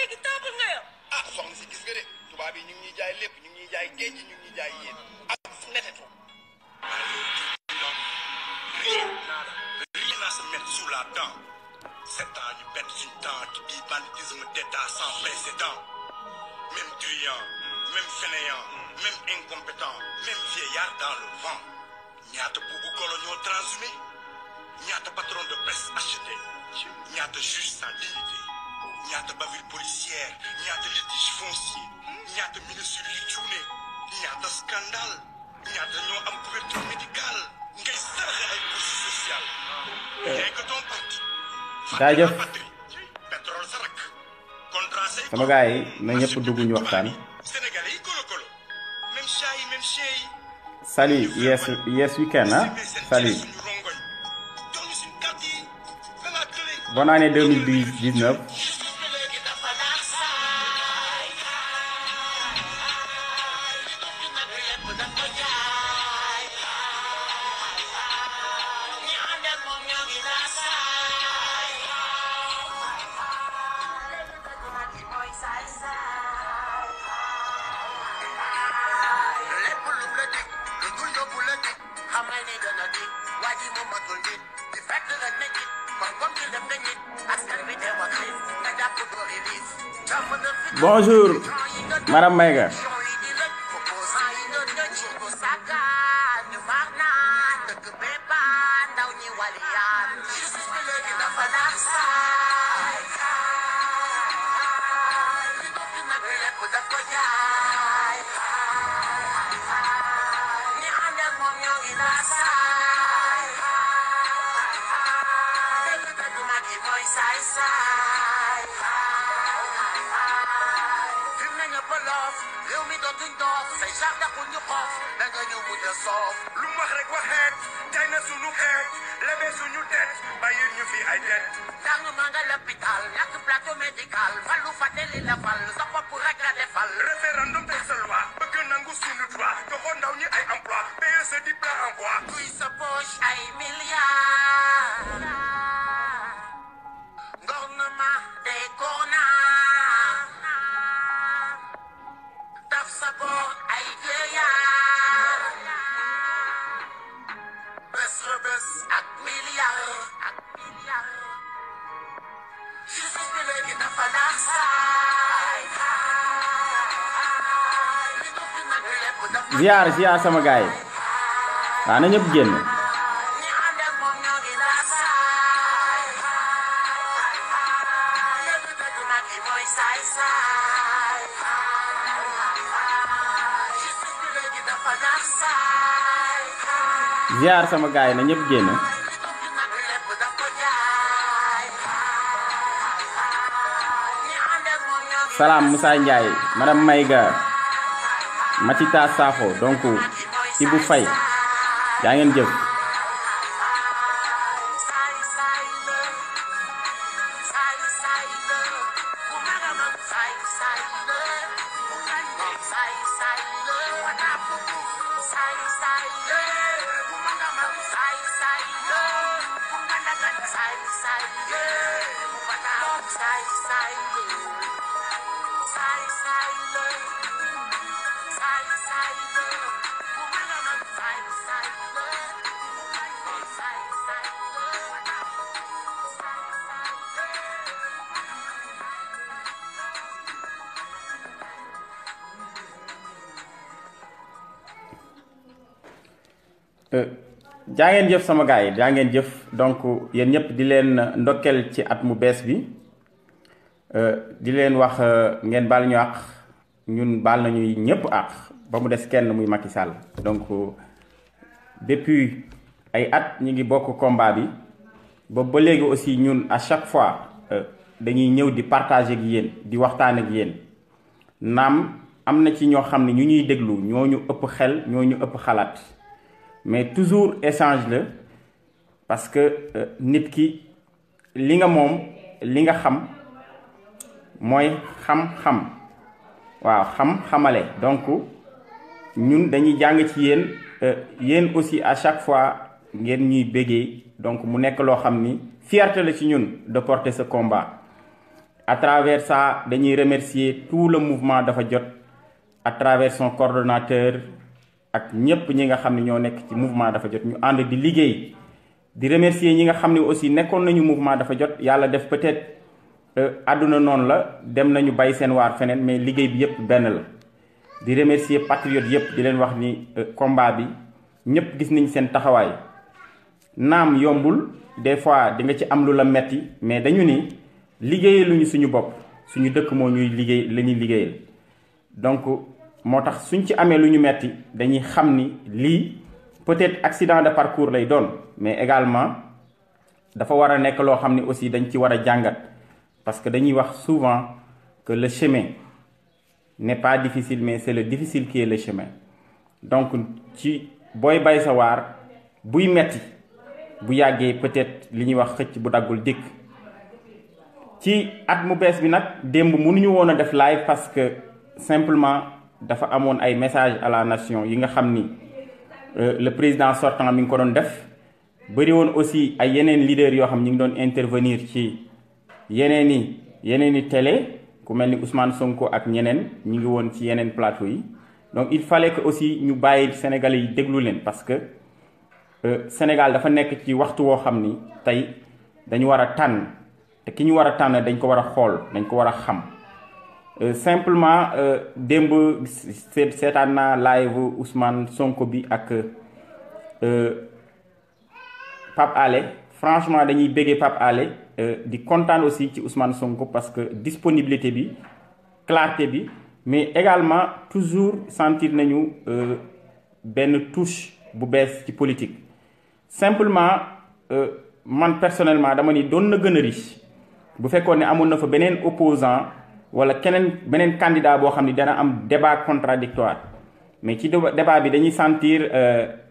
léegi table nga yor. ah soxna si gis nga de tubaab yi ñu ngi ñuy jaay lépp ñu ngi ñuy jaay géej ñu ngi ñuy jaay yéen ak netetu. Rien à se mettre sous la dent. 7 ans ñu perte suñu temps ci bii banditisme d'état sans précédent. Même truand, même fainéant, même incompétent, même vieillard dans le vent. ñaata buubu golo ñoo transhumé. ñaata patron de presse acheté. ñaata juge sans dignité. ñaata bavure policière. ñaata litige foncier. ñaata ministre yu cuune. ñaata scandale. ñaata ñoo am couverture médicale. ngay saraxe ay bourse sociale. yaa que ton parti. jaajëf pétrole sa rak. contrat say sama gars yi na ñëpp dugg ñu waxtaan. Sénégalais yi kolo kolo. même chat yi même chien yi. Salut, yes weekend, hein? Salut. Bonne année 2019. Bonjour, Madame Maïga. ziar sama gaay yi na ñëpp génn ziar sama gaay yi na ñëpp génn Salam Moussa Ndiaye Madame Maïga Matita Sakho donc Ibou Faye yaa ngeen jëf jaa ngeen jëf sama gars yi jaa ngeen jëf donc yéen ñëpp di leen ndokkel ci at mu bees bi di leen wax ngeen baal ñu àq ñun baal nañu ñëpp àq ba mu des kenn muy Macky Sall donc depuis ay at ñi ngi bokk combat bi ba léegi aussi ñun à chaque fois dañuy ñëw di partager ak yéen di waxtaan ak yéen naam am na ci ñoo xam ne ñu ñuy déglu ñoo ñu ëpp xel ñoo ñu ëpp xalaat mais toujours échange la parce que nit ki li nga moom li nga xam mooy xam-xam waaw xam-xamale donc ñun dañuy jàng ci yéen yéen aussi à chaque fois ngeen ñuy bégee donc mu nekk loo xam ni fierté la ci ñun de porter ce combat à travers ça dañuy remercier tout le mouvement Dafa Jot à travers son coordonnateur ak ñépp ñi nga xam ne ñoo nekk ci mouvement Dafa Jot ñu ànd di liggéey di remercier ñi nga xam ne aussi nekkoon nañu mouvement Dafa Jot yàlla def peut-être àdduna noonu la dem nañu bay seen waar feneen mais liggéey bi yépp benn la di remercier patriotes yépp di leen wax ni combat bi ñépp gis nañ seen taxawaay naam yombul des fois di nga ci am lu la metti mais dañu ni liggéeyaluñu suñu bopp suñu dëkk moo ñuy liggéey la ñuy liggéeyal donc moo tax suñ ci amee lu ñu metti dañuy xam ni lii peut-être accident de parcours lay doon mais également dafa war a nekk loo xam ni aussi dañ ci war a jàngat parce que dañuy wax souvent que le chemin n'est pas difficile mais c'est le difficile qui est le chemin donc ci booy bay sa waar buy metti bu yàggee peut-être li ñuy wax xëcc bu daggul dikk ci at mu bees bi nag démb mënuñu woon a def live parce que simplement dafa amoon ay message à la nation yi nga xam ni le président sortant mi ngi ko doon def bëri woon aussi ay yeneen leaders yoo xam ñi ngi doon intervenir ci yeneen i télé ku mel ni Ousmane Sonko ak ñeneen ñi ngi woon ci yeneen plateau yi donc il fallait que aussi ñu bàyyi Sénégalais yi déglu leen parce que Sénégal dafa nekk ci waxtu woo xam ni tey dañu war a tànn te ki ñu war a tànn dañ ko war a xool dañ ko war a xam simplement démb seetaan naa live Ousmane Sonko bi ak Pape Alé franchement dañuy béggee Pape Alé di kontaan aussi ci Ousmane Sonko parce que disponibilité bi clarté bi mais également toujours sentir nañu benn touche bu bees ci politique simplement man personnellement dama ni doon na gën a riche bu fekkoon ne amoon na fa beneen opposant wala beneen candidat boo xam ni dana am débat contradictoire mais ci débat bi dañuy sentir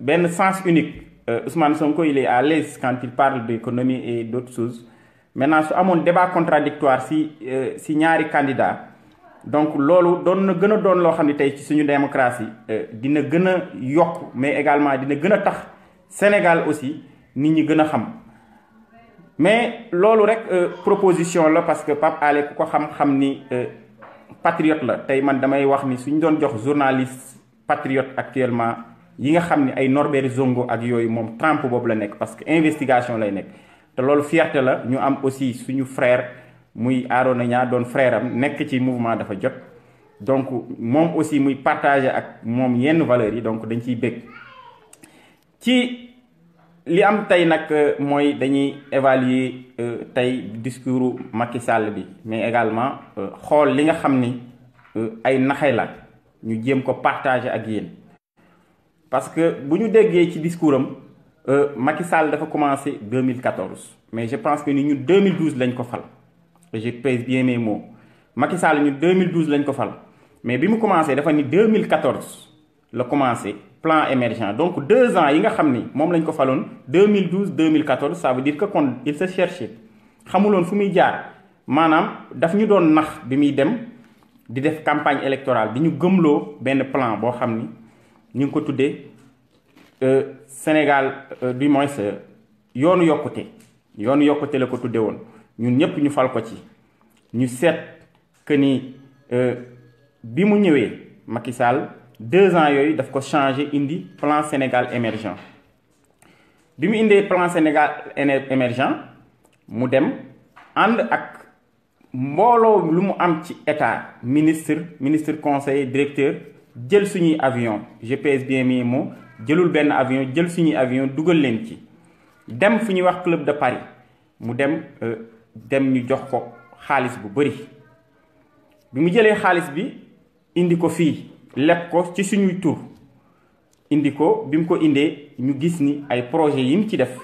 benn sens unique Ousmane Sonko il est à l'aise quand il parle d'économie et d'autres choses maintenant su amoon débat contradictoire si ñaari candidat donc loolu doon na gën a doon loo xam ne tey ci suñu démocratie dina gën a yokk mais également dina gën a tax Sénégal aussi nit ñi gën a xam mais loolu rek proposition la parce que Pape Alé ku ko xam ni patriote la tey man damay wax ni suñ doon jox journaliste patriote actuellement yi nga xam ni ay Norbert Zongo ak yooyu moom trempe boobu la nekk parce que investigation lay nekk te loolu fierté la ñu am aussi suñu frère muy Arona Niang doon frère am nekk ci mouvement Dafa Jot donc moom aussi muy partager ak moom yenn valeurs yi donc dañ ciy bég ci li am tey nag mooy dañuy évaluer tey discours Macky Sall bi mais également xool li nga xam ni ay naxe la ñu jéem ko partager ak yéen parce que bu ñu déggee ci discours am Macky Sall dafa commencé 2014 mais je pense que ni ñun 2012 lañ ko fal je pèse bien mes mots Macky Sall ñun 2012 lañ ko fal mais bi mu commencé dafa ni 2014 la commencé plan émergent donc 2 ans yi nga xam ni moom lañ ko faloon 2012 2014 ça veut dire que kon il se cherchait xamuloon fu muy jaar maanaam daf ñu doon nax bi muy dem di def campagne électorale di ñu gëmloo benn plan boo xam ni ñu ngi ko tuddee Sénégal du moins yoonu yokkute la ko tudde woon ñun ñëpp ñu fal ko ci ñu seet que ni bi mu ñëwee Macky Sall 2 ans yooyu daf ko changé indi plan Sénégal émergent bi mu indee plan Sénégal émergent mu dem ànd ak mbooloo lu mu am ci état ministre conseiller directeur jël suñuy avion GPS bien mi moo jëlul benn avion jël suñuy avion dugal leen ci dem fu ñuy wax club de Paris mu dem ñu jox ko xaalis bu bari bi mu jëlee xaalis bi indi ko fii leb ko ci suñuy tur indi ko bi mu ko indee ñu gis ni ay projet yi mu ci def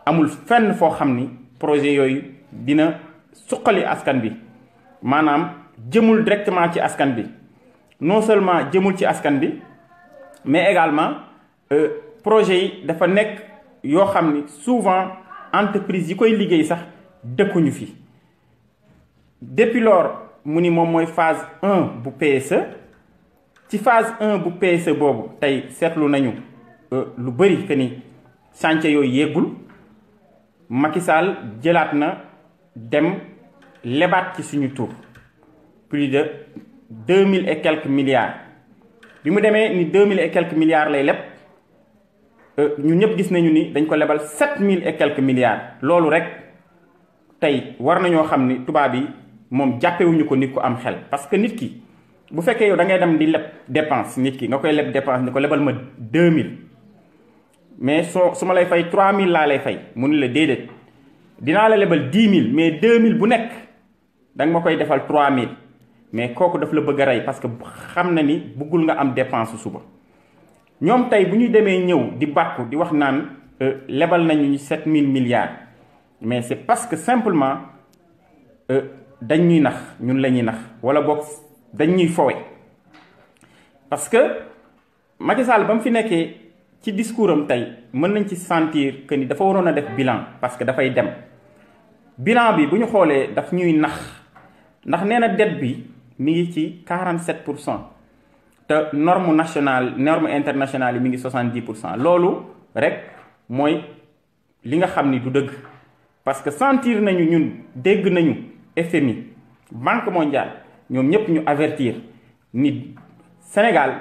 amul fenn foo xam ni projet yooyu dina suqali askan bi maanaam jëmul directement ci askan bi non seulement jëmul ci askan bi mais également projet yi dafa nekk yoo xam ni souvent entreprise yi koy liggéey sax dëkkuñu fi depuis lors mu ni moom mooy phase 1 bu PSE ci phase 1 bu PSE boobu tey seetlu nañu lu bëri que ni chantier yooyu yeggul Macky Sall jëlaat na dem lebaat ci suñu tur plus de 2000 et quelques milliards bi mu demee ni 2000 et quelques milliards lay leb ñun ñëpp gis nañu ni dañ ko lebal 7000 et quelques milliards loolu rek tey war nañoo xam ni tubaab yi moom jàppewuñu ko nit ku am xel parce que nit ki bu fekkee yow da ngay dem di leb dépense nit ki nga koy leb dépense ni ko lebal ma 2000 mais su ma lay fay 3000 laa lay fay mu ni la déedéet dinaa la lebal 10 000 mais 2000 bu nekk da nga ma koy defal 3000 mais kooku daf la bëgg a rey parce que xam na ni bëggul nga am dépense suba ñoom tey bu ñu demee ñëw di bàkku di wax naan lebal nañu 7000 milliards mais c'est parce que simplement dañ ñuy nax ñun la ñuy nax wala boog dañ ñuy fowe parce que Macky Sall ba mu fi nekkee ci discours am tey mën nañ ci sentir que ni dafa waroon a def bilan parce que dafay dem bilan bi bu ñu xoolee daf ñuy nax ndax nee na dette bi mi ngi ci 47% te norme nationale norme internationale yi mi ngi 70%. loolu rek mooy li nga xam ni du dëgg parce que sentir nañu ñun dégg nañu FMI Banque mondiale ñoom ñëpp ñu avertir nit Sénégal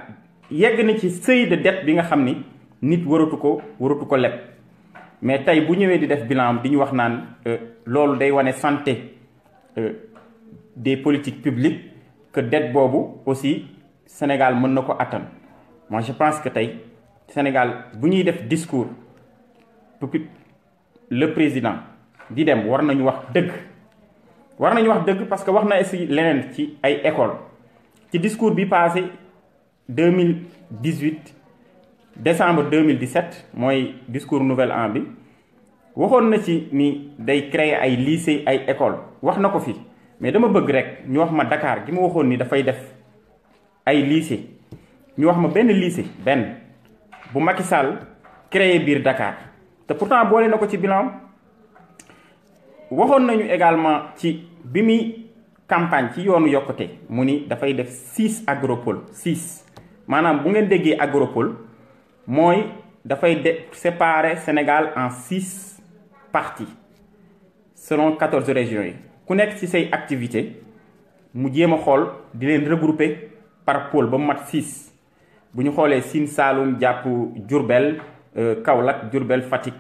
yegg na ci seuil de dette bi nga xam ni nit waratu ko leb mais tey bu ñëwee di def bilan di ñu wax naan loolu day wane santé des politiques publiques que dette boobu aussi Sénégal mën na ko attan moi je pense que tey Sénégal bu ñuy def discours le président di dem war nañu wax dëgg parce que wax na aussi leneen ci ay école ci discours bi passé 2018 décembre 2017 mooy discours nouvel an bi waxoon na ci ni day créer ay lycée ay école wax na ko fi mais dama bëgg rek ñu wax ma Dakar gi ma waxoon ni dafay def ay lycée ñu wax ma benn lycée benn bu Macky Sall créé biir Dakar te pourtant boole na ko ci bilan waxoon nañu également ci bi muy campagne ci yoonu yokkute mu ni dafay def 6 agropole 6 maanaam bu ngeen déggee agropole mooy dafay séparer Sénégal en 6 parties selon 14 régions yi ku nekk ci say activité mu jéem a xool di leen regrouper par pôle ba mu mat 6 bu ñu xoolee Sine Saloum jàpp Diourbel Kaolack Diourbel Fatick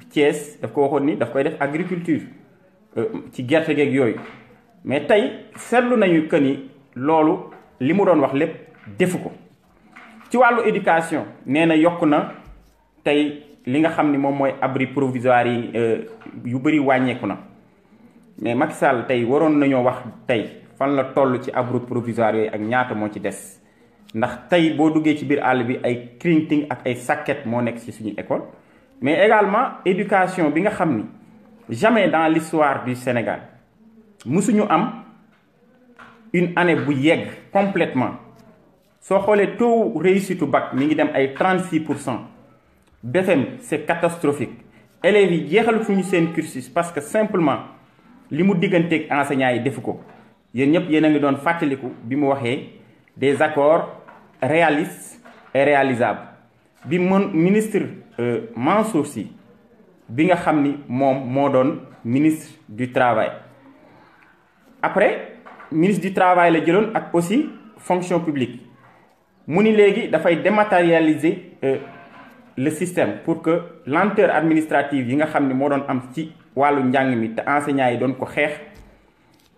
Thiès daf ko waxoon ni daf koy def agriculture ci gerte geeg yooyu mais tey seetlu nañu que ni loolu li mu doon wax lépp defu ko ci wàllu éducation nee na yokk na tey li nga xam ni moom mooy abri provisoire yi yu bëri wàññeeku na mais Macky Sall tey waroon nañoo wax tey fan la toll ci abri provisoire yooyu ak ñaata moo ci des ndax tey boo duggee ci biir àll bi ay crinting ak ay sàkket moo nekk ci suñu école mais également éducation bi nga xam ni jamais dans l'histoire du Sénégal musuñu am une année bu yegg complètement soo xoolee taux réussite bac mi ngi dem ay 36%. BFM c'est catastrophique élèves yi jeexalatuñu seen cursus parce que simplement li mu digganteeg enseignants yi defu ko yéen ñëpp yéen a ngi doon fàttaliku bi mu waxee des accords réalistes et réalisables bi ministre Mansour Sy bi nga xam ni moom moo doon ministre du travail après ministre du travail la jëloon ak aussi fonction publique mu ni léegi dafay dématérialiser le système pour que lenteur administrative yi nga xam ne moo doon am ci wàllu njàng mi te enseignants yi doon ko xeex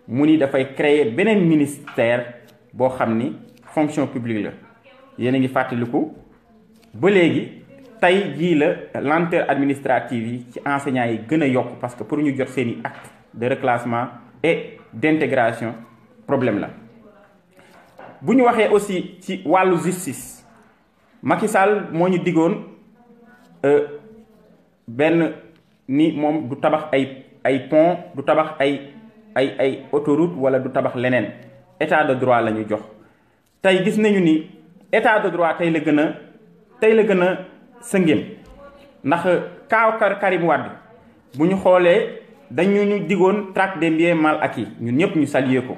mu ni dafay créer beneen ministère boo xam ni fonction publique la yéen a ngi fàttaliku ba léegi tey jii la lenteur administrative yi ci enseignants yi gën a yokk parce que pour ñu jot seeni acte de reclassement et d'intégration problème la bu ñu waxee aussi ci wàllu justice Macky Sall moo ñu diggoon benn ni moom du tabax ay pont du tabax ay autoroute wala du tabax leneen état de droit la ñu jox tey gis nañu ni état de droit tey la gën a sëngéem ndax kaaw Karim Wade bu ñu xoolee dañu diggoon traque des biens mal acquis ñun ñëpp ñu saluer ko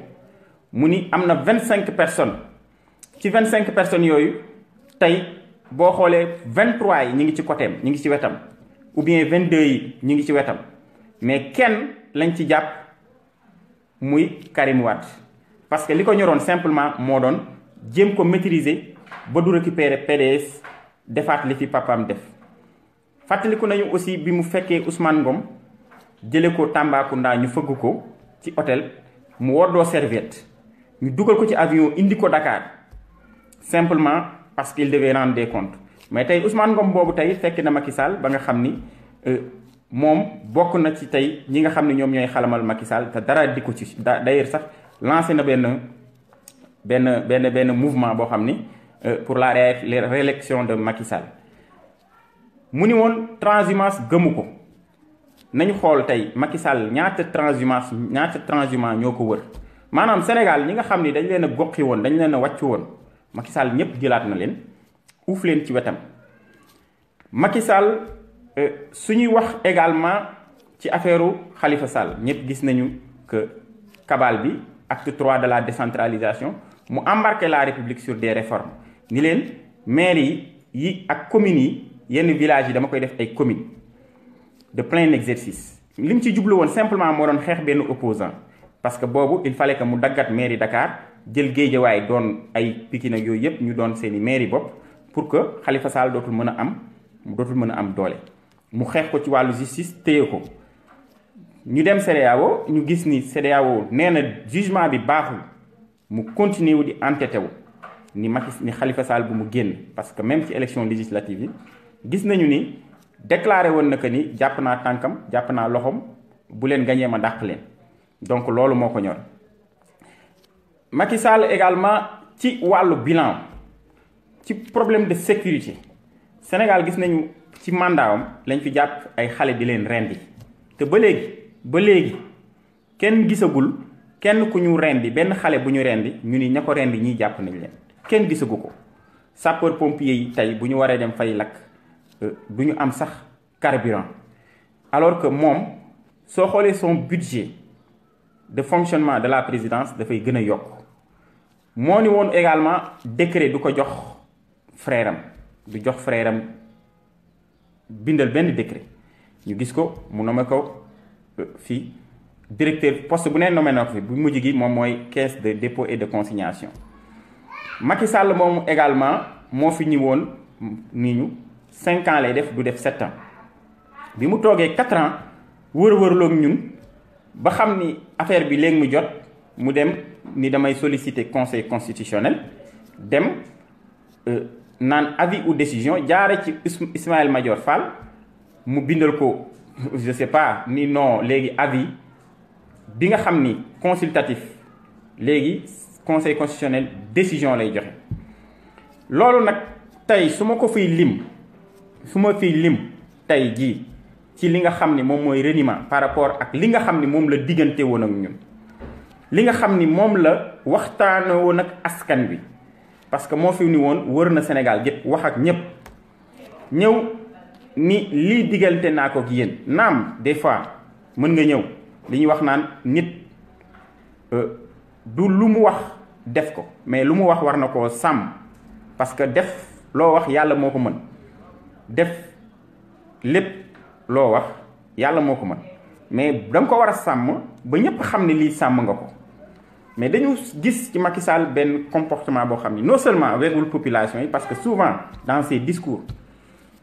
mu ni am na 25 personnes ci 25 personnes yooyu tey boo xoolee 23 yi ñu ngi ci côtéem ñu ngi ci wetam ou bien 22 yi ñu ngi ci wetam mais kenn lañ ci jàpp muy Karim Wade parce que li ko ñoroon simplement moo doon jéem ko maîtriser ba du récupérer PDS defaat li fi papaam def. fàttaliku nañu aussi bi mu fekkee Ousmane Ngom jële ko Tambacounda ñu fëgg ko ci hôtel mu woddoo serviette ñu dugal ko ci avion indi ko Dakar simplement parce qu'il devait rendre des comptes mais tey Ousmane Ngom boobu tey fekk na Macky Sall ba nga xam ni moom bokk na ci tey ñi nga xam ne ñoom ñooy xalamal Macky Sall te dara di ko ci d'ailleurs sax lancé na benn mouvement boo xam ni pour la réélection de Macky Sall mu ni woon transhumance gëmu ko nañu xool tey Macky Sall ñaata transhumant ñoo ko wër maanaam Sénégal ñi nga xam ni dañ leen a goqi woon dañ leen a wàcc woon Macky Sall ñëpp jëlaat na leen uuf leen ci wetam. Macky Sall suñuy wax également ci affaire Khalifa Sall ñëpp gis nañu que cabale bi acte 3 de la décentralisation mu embarqué la République sur des réformes ni leen maires yi ak communes yi yenn villages yi dama koy def ay communes de plein exercice. li mu ci jublu woon simplement moo doon xeex benn opposant parce que boobu il fallait que mu daggat mairie Dakar jël Guédiawaye doon ay Pikine ak yooyu yëpp ñu doon seeni mairie bopp pour que Khalifa Sall dootul mën a am doole. mu xeex ko ci wàllu justice téye ko ñu dem CEDEAO ñu gis ni CEDEAO nee na jugement bi baaxul mu continuer wu di entêté wu ni Khalifa Sall bu mu génn parce que même ci élection législative yi gis nañu ni déclaré woon na que ni jàpp naa tànkam jàpp naa loxoom bu leen gañee ma dàq leen donc loolu moo ko ñor. Macky Sall également ci wàllu bilan ci problème de sécurité Sénégal gis nañu ci mandaawam lañ fi jàpp ay xale di leen rendi te ba léegi kenn gisagul kenn ku ñu rendi benn xale bu ñu rendi ñu ni ña ko rendi ñiy jàpp nañ leen kenn gisagu ko. sapeur pompier yi tey bu ñu waree dem fay lakk du ñu am sax carburant alors que moom soo xoolee son budget de fonctionnement de la présidence dafay gën a yokk moo ni woon également décret du ko jox frère am du jox frère am bindal benn décret ñu gis ko mu nommé ko fii directeur poste bu ne nommé na ko fi bu mujj gi moom mooy caisse de dépôt et de consignation. Macky Sall moomu également moo fi ñi woon ni ñu 5 ans lay def du def 7 ans bi mu toogee 4 ans wër-wërloog ñun ba xam ni affaire bi léegi mu jot mu dem ni damay solliciter conseil constitutionnel dem naan avis ou décision jaare ci Ismaïla Madior Fall mu bindal ko je sais pas ni non léegi avis bi nga xam ni consultatif léegi conseil constitutionnel décision lay joxe. loolu nag tey su ma ko fiy lim tey jii ci li nga xam ni moom mooy reniement par rapport ak li nga xam ni moom la diggante woon ak ñun li nga xam ni moom la waxtaane woon ak askan bi parce que moo fi ni woon wër na Sénégal gépp wax ak ñépp ñëw ni lii diggante naa ko ak yéen naam des fois mën nga ñëw li ñuy wax naan nit du lu mu wax def ko mais lu mu wax war na koo sàmm parce que def loo wax yàlla moo ko mën def lépp loo wax yàlla moo ko mën mais da nga ko war a sàmm ba ñépp xam ne lii sàmm nga ko mais dañu gis ci Macky Sall benn comportement boo xam ni non seulement wegul population yi parce que souvent dans ses discours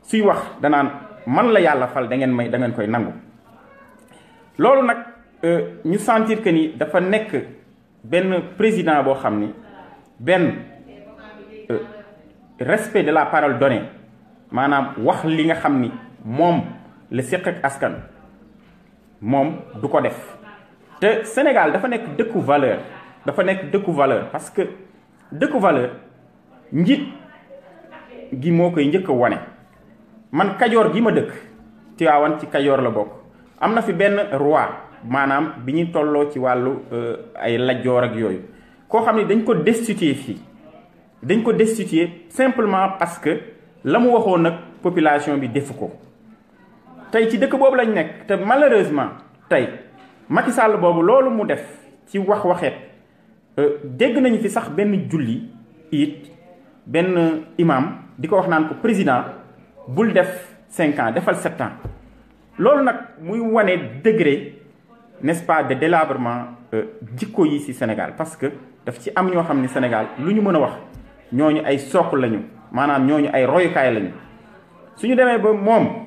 suy wax danaan man la yàlla fal da ngeen koy nangu loolu nag ñu sentir que ni dafa nekk benn président boo xam ni benn respect de la parole donnée maanaam wax li nga xam ni moom la séq ak askan moom du ko def te Sénégal dafa nekk dëkku valeur parce que dëkku valeur njiit gi moo koy njëkk a wane man Kajoor gi ma dëkk Tiwaawan ci Kajoor la bokk am na fi benn roi maanaam bi ñuy tolloo ci wàllu ay lajjoor ak yooyu koo xam ne dañ ko destituer fii dañ ko destituer simplement parce que la mu waxoon nag population bi defu ko tey ci dëkk boobu lañ nekk te malheureusement tey Macky Sall boobu loolu mu def ci waxeet dégg nañu fi sax benn julli it benn imam di ko wax naan ko président bul def 5 ans defal 7 ans loolu nag muy wane degré n'est-ce pas de délabrement jikko yi ci Sénégal parce que daf ci am ñoo xam ne Sénégal lu ñu mën a wax ñooñu ay socle lañu maanaam ñooñu ay royukaay lañu suñu demee ba moom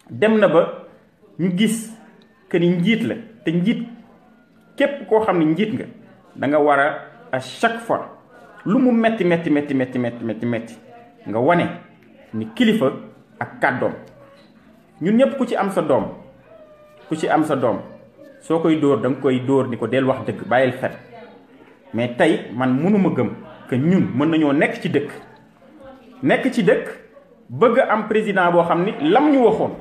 dem na ba ñu gis que ni njiit la te njiit képp koo xam ne njiit nga da nga war à chaque fois lu mu metti nga wane ni kilifa ak kàddoom ñun ñëpp ku ci am sa doom soo koy dóor da nga koy dóor ni ko del wax dëgg bàyyil fen mais tey man mënuma gëm que ñun mën nañoo nekk ci dëkk bëgg am président boo xam ni lam ñu waxoon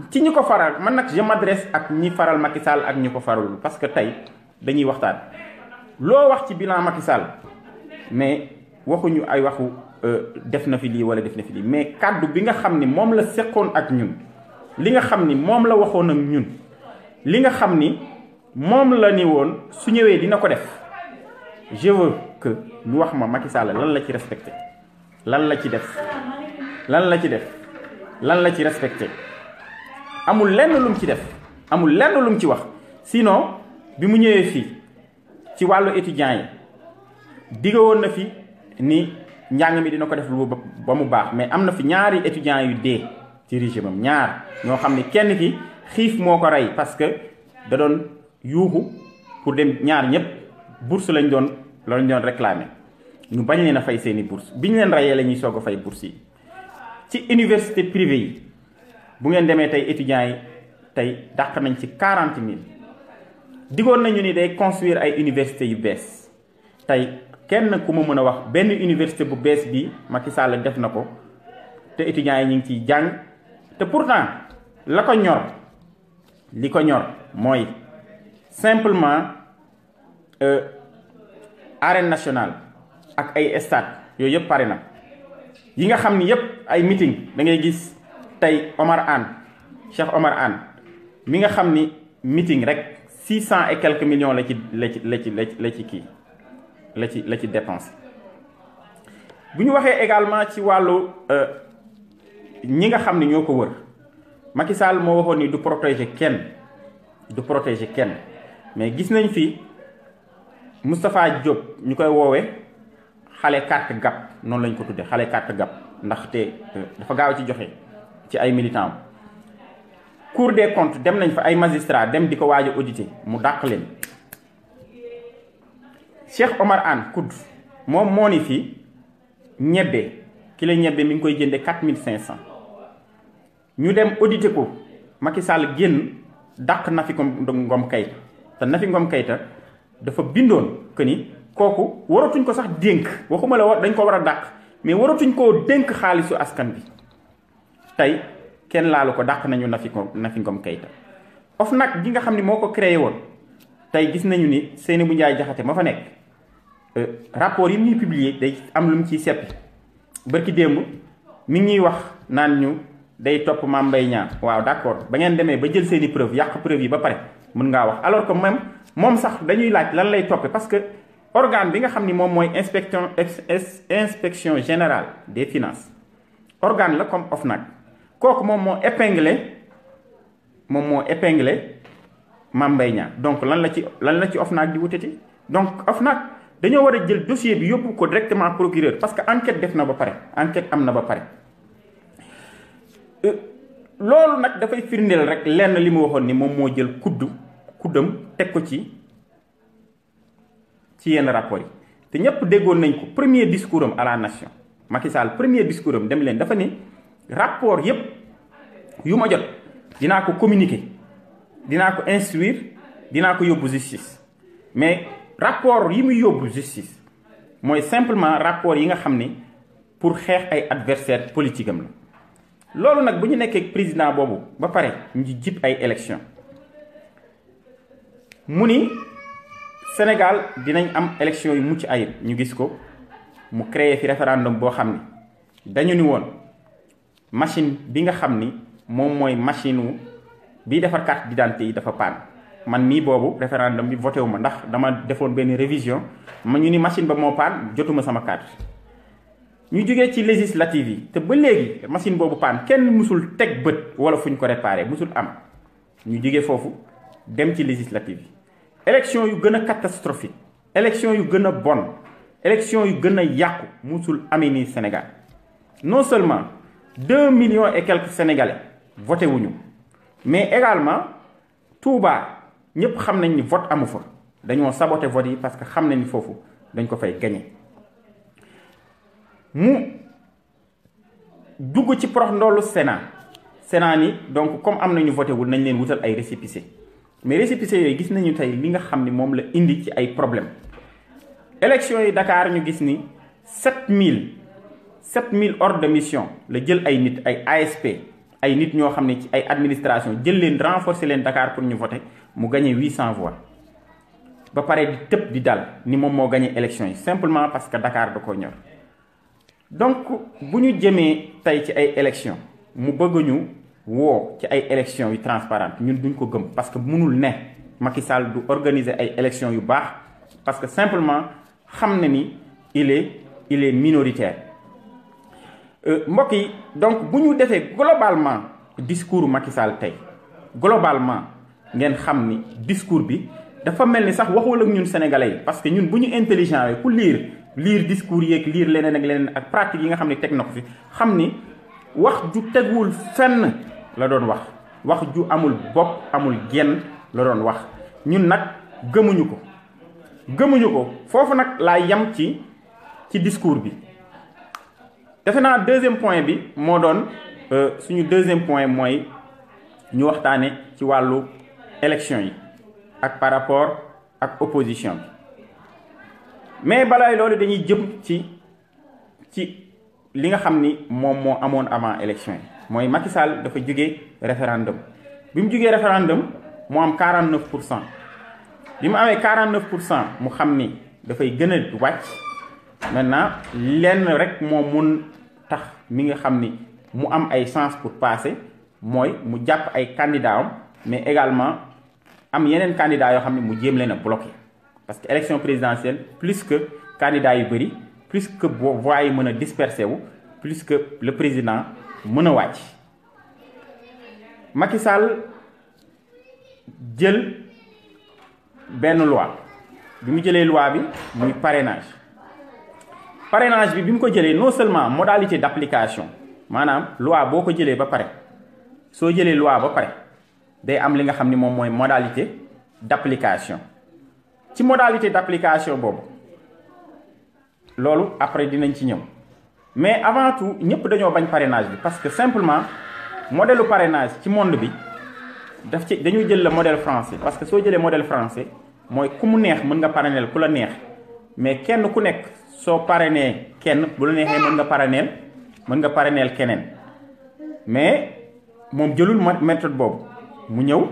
ci ñi ko faral man nag je m'adresse ak ñi faral Macky Sall ak ñi ko faralul parce que tey dañuy waxtaan loo wax ci bilan Macky Sall mais waxuñu ay waxu def na fi lii wala def na fi lii mais kàddu bi nga xam ni moom la seqoon ak ñun li nga xam ni moom la waxoon ak ñun li nga xam ni moom la ni woon su ñëwee dina ko def je veux que ñu wax ma Macky Sall lan la ci respecté lan la ci respecté amul lenn lu mu ci def amul lenn lu mu ci wax sinon bi mu ñëwee fii ci wàllu étudiants yi digga woon na fi ni njàng mi dina ko def lu ba mu baax mais am na fi ñaari étudiants yu dee ci régime am ñaar ñoo xam ne kenn ki xiif moo ko rey parce que da doon yuuxu pour dem ñaar ñëpp bourse lañ doon réclamer ñu bañ leen a fay seeni bourse bi ñu leen reyee la ñuy soog a fay bourse yi ci université privée yi bu ngeen demee tey étudiants yi tey dàq nañ ci 40 000 digoon nañu ni day construire ay universités yu bees tey kenn ku ma mën a wax benn université bu bees bi Macky Sall def na ko te étudiants yi ñu ngi ciy jàng te pourtant li ko ñor mooy simplement arène nationale ak ay stade yooyu yëpp pare na yi nga xam ni yëpp ay meeting da ngay gis tey Cheikh Omar Anne mi nga xam ni meeting rek 600 et quelques millions la ci dépensé bu ñu waxee également ci wàllu ñi nga xam ni ñoo ko wër Macky Sall moo waxoon ni du protéger kenn mais gis nañ fi Moustapha Diop ñu koy woowee xale carte gab noonu lañ ko tuddee xale carte gab ndaxte dafa gaaw ci joxe ci ay militants Cour des comptes dem nañ fa ay magistrats dem di ko waaj a auditer mu dàq leen Cheikh Omar Anne kudd moom moo ni fii kilo ñebbe mi ngi koy jënde 4500 ñu dem auditer ko Macky Sall génn dàq Nafi Ngom Keïta te Nafi Ngom Keïta dafa bindoon que ni kooku waratuñ ko sax dénk waxuma la dañ ko war a dàq mais waratuñ koo dénk xaalisu askan bi tey kenn laalu ko dàq nañu Nafi Ngom Keïta OFNAC gi nga xam ne moo ko créé woon tey gis nañu ni Seynabou Ndiaye Diakhaté ma fa nekk rapport yi muy publier day am lu mu ciy seppi bërki démb mi ngi ñuy wax naan ñu day topp Mame Mbaye Niang waaw d'accord ba ngeen demee ba jël seeni preuve yàq preuve yi ba pare mën ngaa wax alors que même moom sax dañuy laaj lan lay toppe parce que organe bi nga xam ni moom mooy inspection générale des finances organe la comme OFNAC kooku moom moo épinglé Mame Mbaye Niang donc lan la ci OFNAC di wutati donc OFNAC dañoo war a jël dossier bi yóbbu ko directement procureur parce que enquête def na ba pare enquête am na ba pare loolu nag dafay firndeel rek lenn li mu waxoon ni moom moo jël kuddam teg ko ci yenn rapport yi te ñépp déggoon nañ ko premier discours am à la nation Macky Sall premier discours am dem leen dafa ni rapport yépp yu ma jot dinaa ko communiquer dinaa ko instruire dinaa ko yóbbu justice mais rapport yi muy yóbbu justice mooy simplement rapport yi nga xam ni pour xeex ay adversaire politique am la loolu nag bu ñu nekkee président boobu ba pare ñu jib ay élection mu ni Sénégal dinañ am élection yu mucc ayib ñu gis ko mu créé fi référendum boo xam ni dañu ni woon machine bi nga xam ni moom mooy machine wu bii defar carte d'identité yi dafa paan man mii boobu référendum bi voté wu ma ndax dama defoon benn révision ma ñu ni machine ba moo paan jotuma sama carte ñu jógee ci législative yi te ba léegi machine boobu paan kenn musul teg bët wala fu ñu ko réparé musul am ñu jógee foofu dem ci législative yi élection yu gën a catastrophique élection yu gën a bon élection yu gën a yàqu musul amee nii Sénégal non seulement 2 millions et quelques Sénégalais voté wuñu mais également Touba ñëpp xam nañ ni vote amu fa dañoo saboté vote yi parce que xam nañ ni foofu dañ ko fay gagné mu dugg ci prox ndoolu Sénat ni donc comme am nañu voté wul nañ leen wutal ay récépissé mais récépissé yooyu gis nañu tey li nga xam ni moom la indi ci ay problème élection yi Dakar ñu gis ni 7000 ordres de mission la jël ay nit ay ASP ay nit ñoo xam ne ci ay administration jël leen renforcer leen Dakar pour ñu voter mu gagné 800 voix ba pare di tëb di dal ni moom moo gagné élection yi simplement parce que Dakar da koo ñor donc bu ñu jëmee tey ci ay élection mu bëgg ñu woo ci ay élection yu transparente ñun duñ ko gëm parce que mënul ne Macky Sall du organiser ay élection yu baax parce que simplement xam na ni il est minoritaire mbokk yi donc bu ñu defee globalement discours Macky Sall tey globalement ngeen xam ni discours bi dafa mel ni sax waxul ak ñun sénégalais yi parce que ñun bu ñu intelligent yi ku lire discours yeeg lire leneen ak pratique yi nga xam ne teg na ko fi xam ni wax ju tegwul fenn la doon wax ju amul bopp amul genn la doon wax ñun nag gëmuñu ko foofu nag laa yem ci discours bi. defe naa deuxième point bi moo doon suñu deuxième point mooy ñu waxtaane ci wàllu élection yi ak par rapport ak opposition bi mais balaay loolu dañuy jëm ci li nga xam ni moom moo amoon avant élection yi mooy Macky Sall dafa jógee référendum bi mu jógee référendum mu am 49% bi mu amee 49% mu xam ni dafay gën a wàcc maintenant lenn rek moo mun tax mi nga xam ni mu am ay chance pour passer mooy mu jàpp ay candidats am mais également am yeneen candidats yoo xam ne mu jéem leen a bloqué parce que élection présidentielle plus que candidats yu bëri plus que voix yi mën a dispersé wu plus que le président mën a wàcc Macky Sall jël benn loi bi mu jëlee loi bi muy parrainage bi mu ko jëlee non seulement modalité d'application maanaam loi boo ko jëlee ba pare soo jëlee loi ba pare day am li nga xam ni moom mooy modalité d'application ci modalité d'application boobu loolu après dinañ ci ñëw mais avant tout ñëpp dañoo bañ parrainage bi parce que simplement modèle parrainage ci monde bi dañuy jël le modèle français parce que soo jëlee modèle français mooy ku mu neex mën nga parrainer ku la neex mais kenn ku nekk soo parrainé kenn bu la neexee mën nga parrainer keneen mais moom jëlul méthode boobu mu ñëw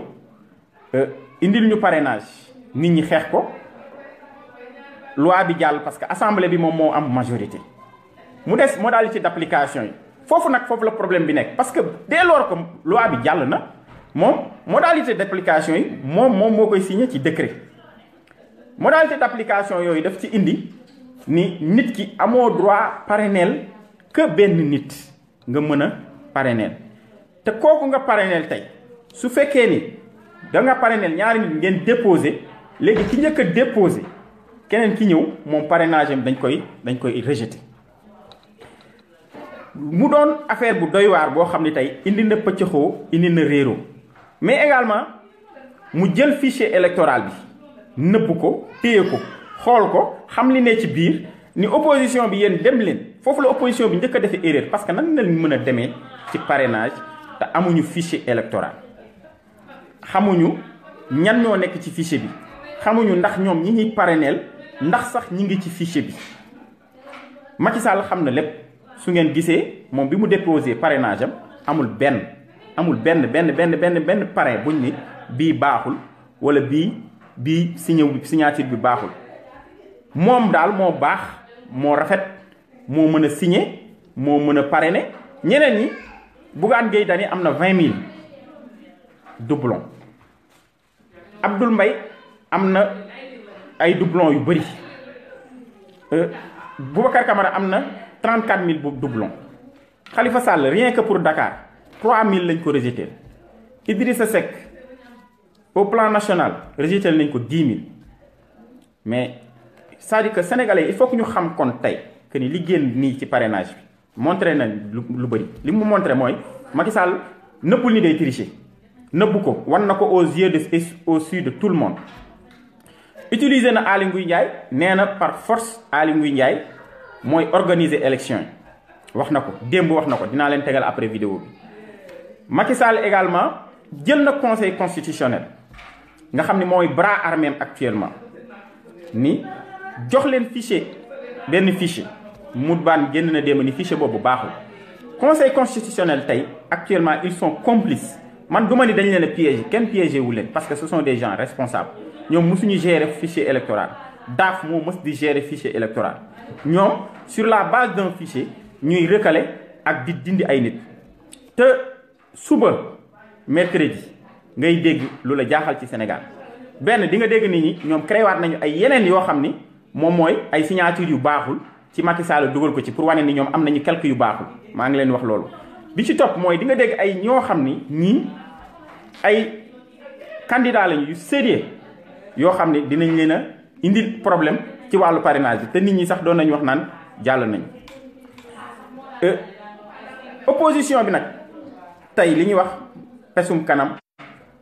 indil ñu parrainage nit ñi xeex ko loi bi jàll parce que assemblée bi moom moo am majorité mu des modalité d'application yi foofu la problème bi nekk parce que dès lors que loi bi jàll na moom modalité d'application yi moom moo koy signé ci décret modalité d'application yooyu daf ci indi ni nit ki amoo droit parrainer que benn nit nga mën a parrainer te kooku nga parrainer tey su fekkee ni da nga parrainer ñaari nit ngeen déposer léegi ki njëkk a déposer keneen ki ñëw moom parrainage am dañ koy rejeter mu doon affaire bu doy waar boo xam ne tey indi na pëccëxoo indi na réeroo mais également mu jël fichier électoral bi nëbb ko téye ko xool ko xam li ne ci biir ni opposition bi yéen dem leen foofu la opposition bi njëkk a defee erreur parce que nan lañ mën a demee ci parrainage te amuñu fichier électoral xamuñu ñan ñoo nekk ci fichier bi xamuñu ndax ñoom ñi ñuy parrainel ndax sax ñi ngi ci fichier bi Macky Sall xam na lépp su ngeen gisee moom bi mu déposé parrainage am amul benn parrain buñ ni bii baaxul wala bii signature bi baaxul moom daal moo baax moo rafet moo mën a signer moo mën a parrainer ñeneen ñi Bougane Gueye Dany am na 20 000 doublons Abdoul Mbaye am na ay doublons yu bëri Boubacar Camara am na 34 000 doublons Khalifa Sall rien que pour Dakar 3 000 lañ ko rejeté Idrissa Seck au plan national rejeté nañ ko 10 000 mais c'est-à-dire que sénégalais il faut que ñu xam kon tey que ni li génn nii ci parrainage bi montré na lu bëri li mu montré mooy Macky Sall nëbbul ni day tricher nëbbu ko wan na ko aux yeux de tout le monde. utiliser na Aly Ngouille Ndiaye nee na par force Aly Ngouille Ndiaye mooy organiser élection yi wax na ko démb wax na ko dinaa leen tegal après vidéo bi. Macky Sall également jël na conseil constitutionnel nga xam ni mooy bras armé actuellement ni jox leen fichier benn fichier Moutbane génn na démb ni fichier boobu baaxul. conseil constitutionnel tey actuellement ils sont complices man du ma ni dañ leen a piégé kenn piégé wu leen parce que ce sont des gens responsables ñoom mosuñu gérer fichier électoral DAF moo mës di gérer fichier électoral ñoom sur la base d'un fichier ñuy recalé ak di dindi ay nit te suba mercredi ngay dégg lu la jaaxal ci Sénégal benn di nga dégg nit ñi ñoom créé waat nañu ay yeneen yoo xam ni moom mooy ay signature yu baaxul ci Macky Sall dugal ko ci pour wane ni ñoom am nañu quelques yu baaxul maa ngi leen wax loolu. bi ci topp mooy di nga dégg ay ñoo xam ni ñii ay candidat lañu yu sérieux yoo xam ne dinañ leen a indil problème ci wàllu parrainage bi te nit ñi sax doon nañu wax naan jàll nañu. opposition bi nag tey li ñuy wax pesum kanam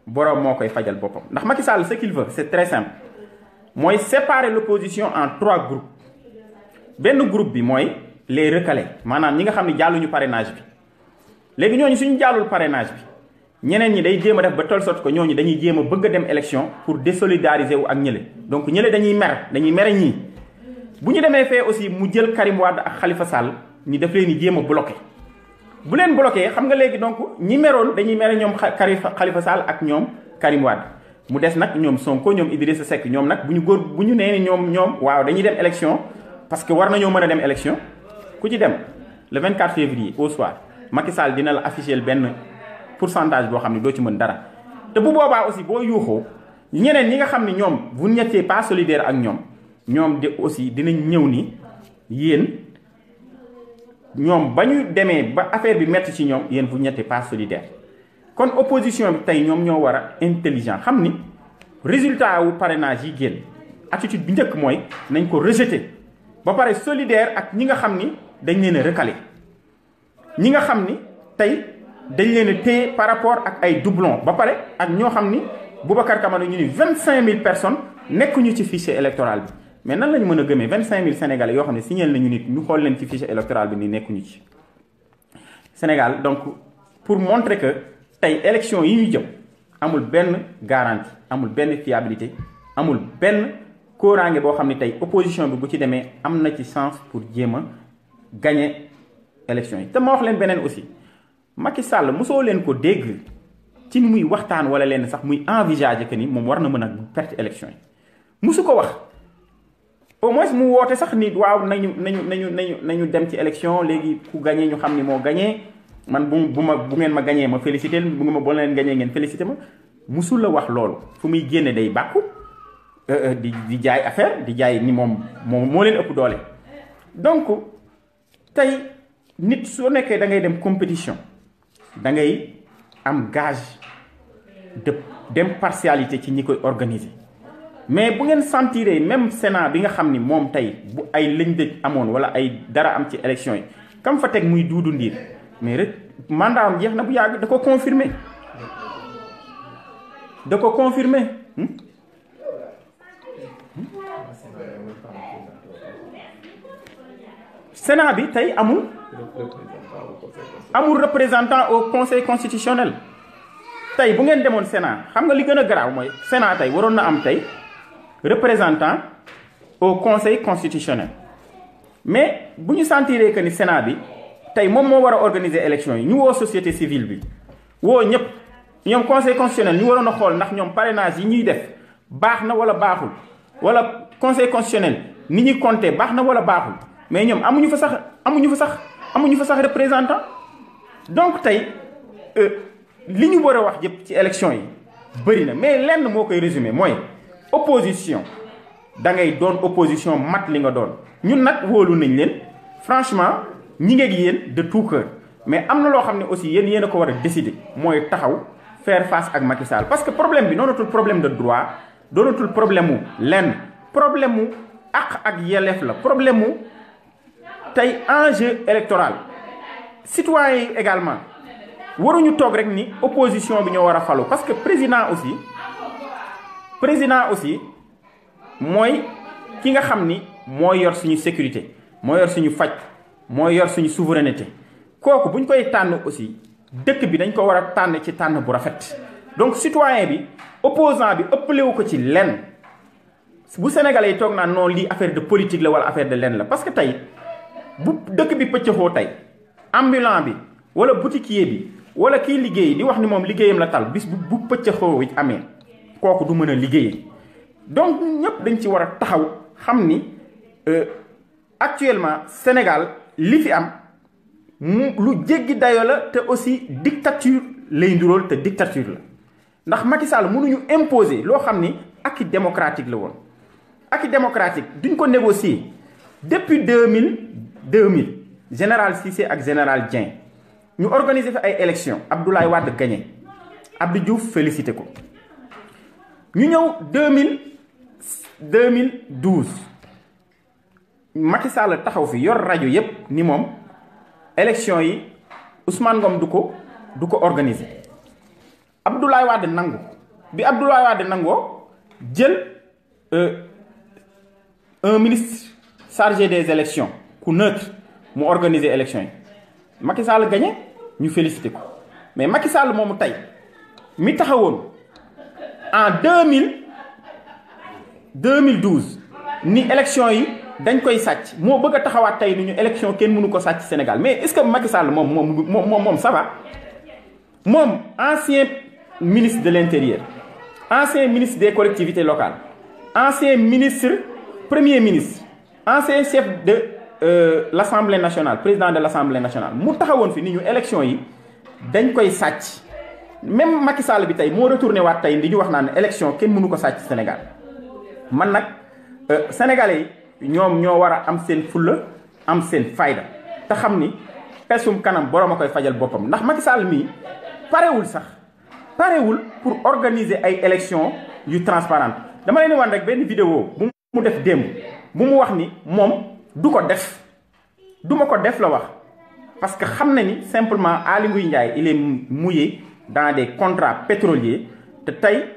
boroom moo koy fajal boppam ndax Macky Sall ce qu'il veut c'est très simple mooy séparer l'opposition en 3 groupes. benn groupe bi mooy les recalés maanaam ñi nga xam ne jàlluñu parrainage bi léegi ñooñu suñu jàllul parrainage bi ñeneen ñi day jéem a def ba telle sorte que ñooñu dañuy jéem a bëgg a dem élection pour désolidariser wu ak ñële donc ñële dañuy mere ñii bu ñu demee fee aussi mu jël Karim Wade ak Khalifa Sall ñu def leen ni jéem a bloqué bu leen bloqué xam nga léegi donc ñi meroon dañuy mere ñoom Khalifa Sall ak ñoom Karim Wade mu des nag ñoom Sonko ñoom Idrissa Seck ñoom nag bu ñu nee ni ñoom waaw dañuy dem élection parce que war nañoo mën a dem élection ku ci dem le 24 février au soir Macky Sall dina la afficher benn pourcentage boo xam ne doo ci mën dara te bu boobaa aussi boo yuuxoo ñeneen ñi nga xam ne ñoom vous n'étiez pas solidaire ak ñoom de aussi dinañ ñëw ni yéen ñoom ba ñu demee ba affaire bi metti ci ñoom yéen vous n'étiez pas solidaire kon opposition bi tey ñoom ñoo war a intelligent xam ni résultat wu parrainage yi génn attitude bi njëkk mooy nañ ko rejeter. ba pare solidaire ak ñi nga xam ni dañ leen a recalé ñi nga xam ni tey dañ leen a téye par rapport ak ay doublons ba pare ak ñoo xam ni Boubacar Camara ñu ni 25000 personnes nekkuñu ci fichier électoral bi mais nan lañu mën a gëmee 25000 sénégalais yoo xam ne signal nañu nit ñu xool leen ci fichier électoral bi ni nekkuñu ci. Sénégal donc pour montrer que tey élection yi ñu jëm amul benn garantie amul benn fiabilité amul benn. kóoraange boo xam ne tey opposition bi bu ci demee am na ci chance pour jéem a gagner élection yi te ma wax leen beneen aussi Macky Sall mosoo leen ko dégg ci muy waxtaan wala leen sax muy envisager que ni moom war na mën a perte élection yi mosu ko wax au moins mu woote sax ni waaw nañu dem ci élection léegi ku gagné ñu xam ni moo gagné man bu ngeen ma gagné ma félicité bu ngeen ma boo leen gagné ngeen félicité ma mosul la wax loolu fu muy génne day bàkku di jaay affaire di jaay ni moom moo leen ëpp doole donc tey nit soo nekkee da ngay dem compétition da ngay am gage d'impartialité ci ñi koy organiser mais bu ngeen sentiree même Sénat bi nga xam ni moom tey bu ay lëñ dëj amoon wala ay dara am ci élection yi kam fa teg muy Doudou Ndir mais rek mandat am jeex na bu yàgg da ko confirmer Sénat bi tey amul représentant au conseil constitutionnel tey bu ngeen demoon Sénat xam nga li gën a garaaw mooy Sénat tey waroon na am tey représentant au conseil constitutionnel mais bu ñu sentiree que ni Sénat bi tey moom moo war a organiser élection yi ñu woo société civile bi woo ñëpp ñoom conseil constitutionnel ñu waroon a xool ndax ñoom parrainage yi ñuy def baax na wala baaxul wala conseil constitutionnel ni ñuy compter baax na wala baaxul mais ñoom amuñu fa sax représentant donc tey li ñu war a wax yëpp ci élection yi bëri na mais lenn moo koy résumé mooy opposition da ngay doon opposition mat li nga doon ñun nag wóolu nañ leen franchement ñi ngeeg yéen de tout cœur mais am na loo xam ne aussi yéen a ko war a décider mooy taxaw faire face ak Macky Sall parce que problème bi doonatul problème de droit doonatul problème mu lenn problème mu ak yelleef la problème mu tey enjeu électoral citoyens yi également waruñu toog rek ni opposition bi ñoo war a falu parce que président aussi mooy ki nga xam ni moo yor suñu sécurité moo yor suñu faj moo yor suñu souveraineté kooku buñ koy tànn aussi dëkk bi dañ ko war a tànn ci tànn bu rafet donc citoyen bi opposant bi ëppalewu ko ci lenn bu sénégalais yi toog naan non lii affaire de politique la wala affaire de lenn la parce que tey bu dëkk bi pëccëxoo tey ambulant bi wala boutiquier bi wala kii liggéey di wax ni moom liggéeyam la tal bis bu pëccëxoo wi amee kooku du mën a liggéey donc ñëpp dañ ci war a taxaw xam ni actuellement Sénégal li fi am lu jéggi dayo la te aussi dictature lay ndurool te dictature la ndax Macky Sall mënuñu imposer loo xam ni acquis démocratique la woon acquis démocratique duñ ko négocier depuis 2000 général Cissé ak général Dieng ñu organiser fi ay élections Abdoulaye Wade gagné Abdou Diouf félicité ko ñu ñëw 2012 Macky Sall taxaw fi yor rajo yépp ni moom élection yi Ousmane Ngom du ko organiser Abdoulaye Wade nangu bi Abdoulaye Wade nangoo jël un ministre chargé des élections ku neutre mu organiser élection yi Macky Sall gagné ñu félicité ko mais Macky Sall moomu tey mi taxawoon en 2012 ni élection yi dañ koy sàcc moo bëgg a taxawaat tey ni ñu élection kenn mënu ko sàcc Sénégal mais est-ce que Macky Sall moom ça va moom ancien ministre de l'intérieur ancien ministre des collectivités locales ancien ministre premier ministre ancien chef de l'Assemblée nationale président de l'Assemblée nationale mu taxawoon fi ni ñu élection yi dañ koy sàcc même Macky Sall bi tey moo retourné waat tey di ñu wax naan élection kenn mënu ko sàcc Sénégal man nag sénégalais yi ñoom ñoo war a am seen fulla am seen fayda te xam ni pesum kanam borom a koy fajal boppam ndax Macky Sall mii parewul pour organiser ay élections yu transparente dama leen wan rek benn vidéo bu mu def démb bu mu wax ni moom du ko def duma ko def la wax parce que xam na ni simplement Aly Ngouille Ndiaye il est mouillé dans des contrats pétroliers te tey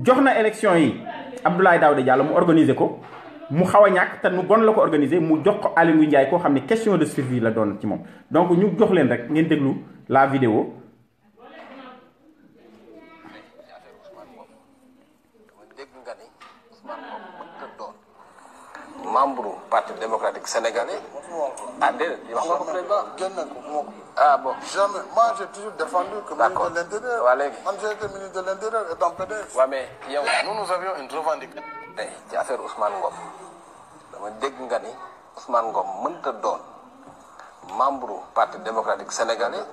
jox na élection yi Abdoulaye Daouda Diallo mu organiser ko mu xaw a ñàkk te nu bon la ko organiser mu jox ko Aly Ngouille Ndiaye koo xam ne question de survie la doon ci moom donc ñu jox leen rek ngeen déglu la vidéo. membre parti démocratique sénégalais. Ah déedéet wax nga ko président. Ah bon. Jamais. Moi j'ai toujours défendu que ministre de l'Intérieur. Waa léegi. Man j'ai été ministre de l'Intérieur et dans PDS. Ouais mais yow. Nous avions une revendication. ci affaire Ousmane Ngom dama dégg nga ni Ousmane Ngom mënta doon membre parti démocratique sénégalais.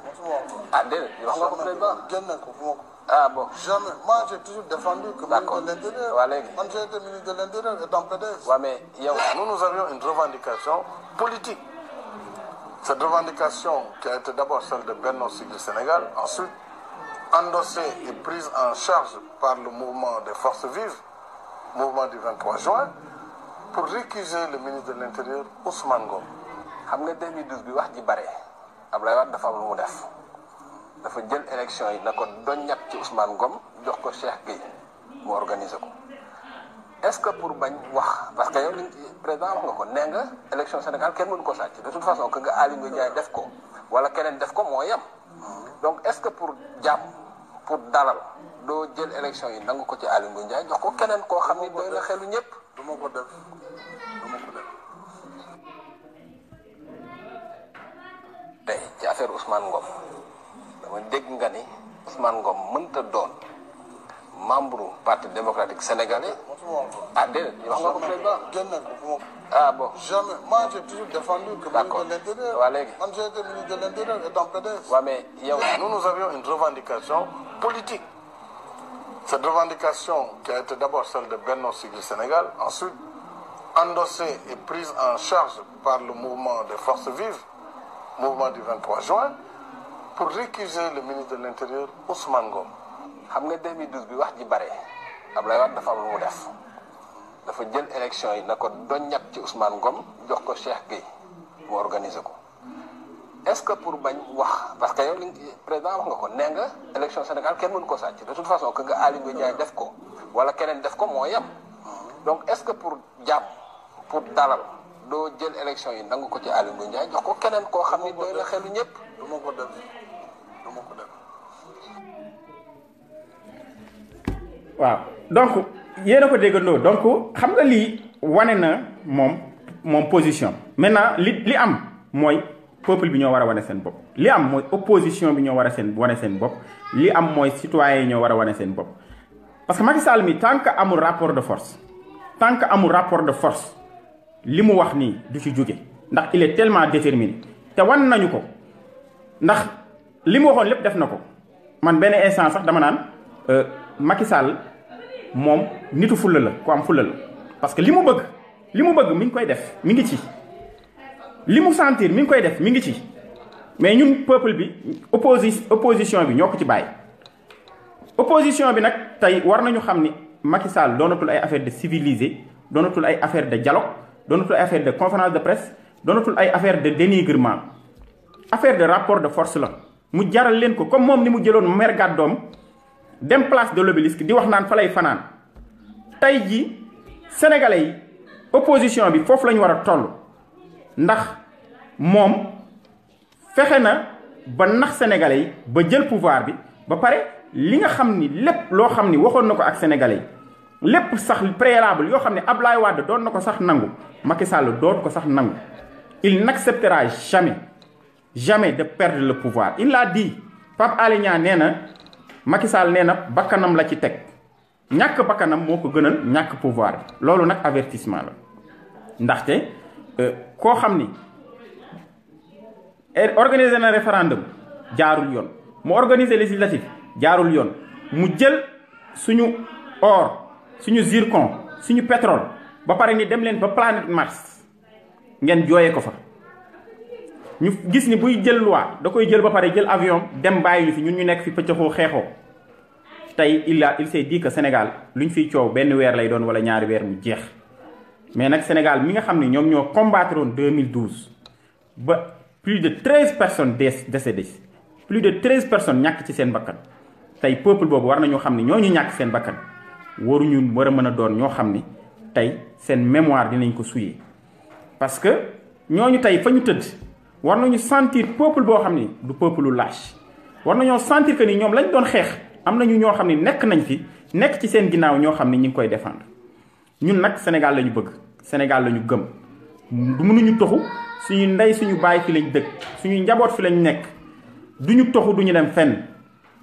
Ah déedéet wax nga ko président. Ah bon. Jamais. Moi j'ai toujours défendu que ministre de l'Intérieur. Waa léegi. Man j'ai été ministre de l'Intérieur et dans PDS. Ouais mais yow. Nous avions une revendication politique. Cette revendication qui a été d'abord celle de Benno Siggil Sénégal, ensuite endossée et prise en charge par le mouvement des forces vives, mouvement du 23 juin, pour récuser le ministre de l'Intérieur, Ousmane Ngom. xam nga 2012 bi wax ji bare Abdoulaye Wade dafa am lu mu def dafa jël élection yi na ko doññat ci Ousmane Ngom jox ko Cheikh Gueye mu organiser ko est-ce que pour bañ wax parce que yow président wax nga ko nee nga élection Sénégal kenn mënu ko sàcc de toute façon que nga Aly Ngouille Ndiaye def ko wala keneen def ko moo yem donc est-ce que pour jàmm pour dalal doo jël élection yi nangu ko ci Aly Ngouille Ndiaye jox ko keneen koo xam ni doy na xelu ñëpp. du ma ko def. tey ci affaire Ousmane Ngom dama dégg nga ni Ousmane Ngom mënta doon membre parti démocratique sénégalais. Ah déedéet wax nga ko président. Ah bon. Jamais. Moi j'ai toujours défendu que ministre de l'Intérieur. Waa léegi. Man j'ai été ministre de l'Intérieur et dans PDS. Ouais mais yow. Nous avions une revendication politique. Cette revendication qui a été d'abord celle de Benno Siggil Sénégal, ensuite endossée et prise en charge par le mouvement des forces vives, mouvement du 23 juin, pour récuser le ministre de l'Intérieur Ousmane Ngom. xam nga 2012 bi wax ji bare Abdoulaye Wade dafa am lu mu def dafa jël élection yi na ko doññat ci Ousmane Ngom jox ko Cheikh Gueye mu organiser ko est-ce que pour bañ wax parce que yow li président wax nga ko nee nga élection Sénégal kenn mënu ko sàcc de toute façon que nga Aly Ngouille Ndiaye def ko wala keneen def ko moo yem donc est-ce que pour jàmm pour dalal doo jël élection yi nangu ko ci Aly Ngouille Ndiaye jox ko keneen koo xam ni doy na xelu ñëpp. du ma ko def du ma ko def. waaw donc yéen a ko déggandoo donc xam nga lii wane na moom position maintenant li am mooy peuple bi ñoo war a wane seen bopp li am mooy opposition bi ñoo war a wane seen bopp li am mooy citoyen yi ñoo war a wane seen bopp parce que Macky Sall mi tant que amul rapport de force li mu wax nii du ci jóge ndax il est tellement déterminé te wan nañu ko ndax li mu waxoon lépp def na ko man benn instant sax dama naan Macky Sall moom nitu fulla la ku am fulla la parce que li mu bëgg mi ngi koy def mi ngi ci li mu sentir mi ngi koy def mi ngi ci mais ñun peuple bi opposition bi ñoo ko ci bàyyi opposition bi nag tey war nañu xam ni Macky Sall doonatul ay affaire de civilisé doonatul ay affaire de dialogue doonatul ay affaire de conférence de presse doonatul ay affaire de dénigrement affaire de rapport de force la mu jaral leen ko comme moom ni mu jëloon mer gàddoom dem place de l'Obélisque di wax naan fa lay fanaan tey ji sénégalais yi opposition bi foofu la ñu war a toll ndax moom fexe na ba nax sénégalais yi ba jël pouvoir bi ba pare li nga xam ni lépp loo xam ni waxoon na ko ak sénégalais yi lépp sax préalable yoo xam ne Abdoulaye Wade doon na ko sax nangu Macky Sall doon ko sax nangu il n'acceptera jamais de perdre le pouvoir il l'a dit Pape Alé Niang nee na Macky Sall nee na bakkanam la ci teg ñàkk bakkanam moo ko gënal ñàkk pouvoir bi loolu nag avertissement la ndaxte koo xam ni organiser na référendum jaarul yoon mu organiser législatif jaarul yoon mu jël suñu or suñu zircon suñu pétrole ba pare ni dem leen ba planète Mars ngeen jooyee ko fa ñu gis ni buy jël loi da koy jël ba pare jël avion dem bàyyi ñu fi ñun ñu nekk fi pëccëxoo xeexoo tey il s'est dit que Sénégal luñ fiy coow benn weer lay doon wala ñaari weer mu jeex mais nag Sénégal mi nga xam ne ñoom ñoo combattre woon 2012 ba plus de 13 personnes décédées plus de 13 personnes ñàkk ci seen bakkan tey peuple boobu war nañoo xam ne ñooñu ñàkk seen bakkan waruñu war a mën a doon ñoo xam ni tey seen mémoire dinañ ko suyee parce que ñooñu tey fa ñu tëdd war nañu sentir peuple boo xam ni du peuple lu lâche war nañoo sentir que ni ñoom lañ doon xeex am nañu ñoo xam ni nekk nañ fi nekk ci seen ginnaaw ñoo xam ni ñu ngi koy défendre ñun nag Sénégal la ñu bëgg Sénégal la ñu gëm du mënuñu toxu suñu ndey suñu baay fi lañ dëkk suñu njaboot fi lañ nekk duñu toxu duñu dem fenn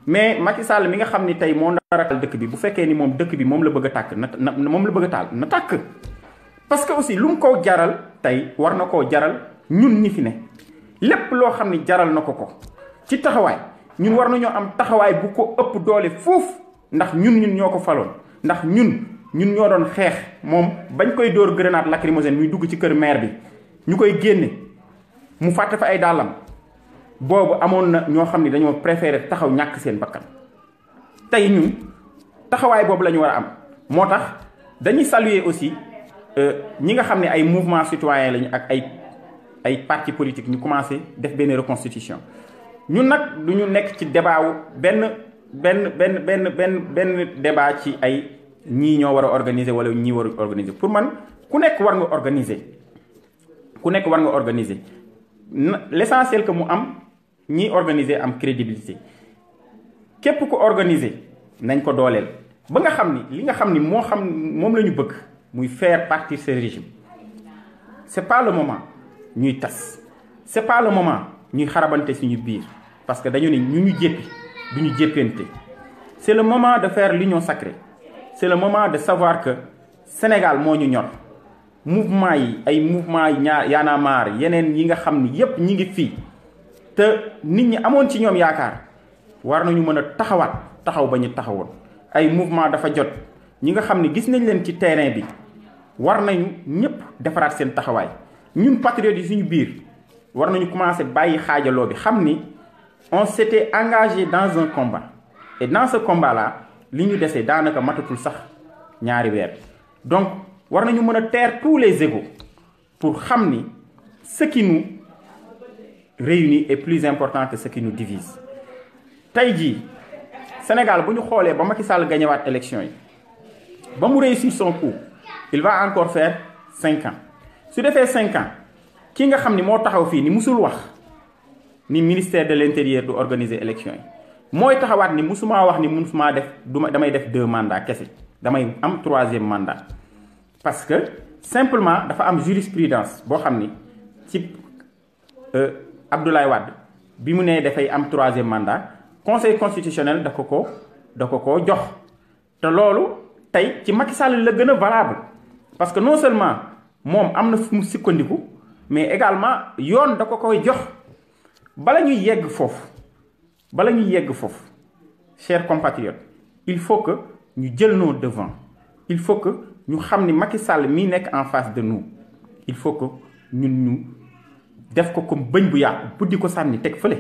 mais Macky Sall mi nga xam ni tey moo nar a taal dëkk bi bu fekkee ni moom dëkk bi moom la bëgg a tàkk na moom la bëgg a taal na tàkk parce que aussi lu mu ko jaral tey war na koo jaral ñun ñi fi ne lépp loo xam ni jaral na ko ci taxawaay ñun war nañoo am taxawaay bu ko ëpp doole foofu ndax ñun ñoo ko faloon ndax ñun ñoo doon xeex moom bañ koy dóor grenade lacrymogène muy dugg ci kër maire bi ñu koy génne mu fàtte fa ay dàllam boobu amoon na ñoo xam ni dañoo préféré taxaw ñàkk seen bakkan tey ñun taxawaay boobu la ñu war a am moo tax dañuy saluer aussi ñi nga xam ne ay mouvement citoyen lañu ak ay parti politique ñu commencé def benn reconstitution ñun nag du ñu nekk ci débat wu benn débat ci ay ñii ñoo war a organiser wala ñii war a organiser pour man ku nekk war nga organiser l'essentiel que mu am ñii organiser am crédibilité képp ku organiser nañ ko dooleel ba nga xam ni li nga xam ni moom la ñu bëgg muy faire partir ce régime c'est pas le moment ñuy tas c'est pas le moment ñuy xarabante suñu biir parce que dañu ne ñu jéppi du ñu jéppante c'est le moment de faire l'union sacrée c'est le moment de savoir que Sénégal moo ñu ñor mouvement yi ay mouvement yi Y'en a marre yeneen yi nga xam ni yépp ñi ngi fii te nit ñi amoon ci ñoom yaakaar war nañu mën a taxaw ba ñu taxawoon ay mouvement dafa jot ñi nga xam ni gis nañ leen ci terrain bi war nañu ñépp defaraat seen taxawaay ñun patriotes yi suñu biir war nañu commencer bàyyi xaajaloo bi xam ni on s'était engagé dans un combat et dans ce combat là li ñu desee daanaka matatul sax ñaari weer donc war nañu mën a taire tous les égos pour xam ni ce qui nous réunit est plus important que ce qui nous divise. tey jii Sénégal bu ñu xoolee ba Macky Sall gañewaat élection yi ba mu réussir son coup il va encore faire 5 ans su defee 5 ans ki nga xam ni moo taxaw fii ni musul wax ni ministère de l'intérieur du organiser élection yi mooy taxawaat ni musumaa wax ni musumaa def damay def 2 mandats kese damay am 3e mandat parce que simplement dafa am jurisprudence boo xam ni ci Abdoulaye Wade bi mu nee dafay am 3e mandat conseil constitutionnel da ko ko jox te loolu tey ci Macky Sall la gën a valable parce que non seulement moom am na fu mu sukkandiku mais également yoon da ko koy jox bala ñuy yegg foofu chers compatriotes il faut que ñu jël nos devants il faut que ñu xam ni Macky Sall mii nekk en face de nous il faut que ñun ñu def ko comme bëñ bu yàqu buddi ko sànni teg fële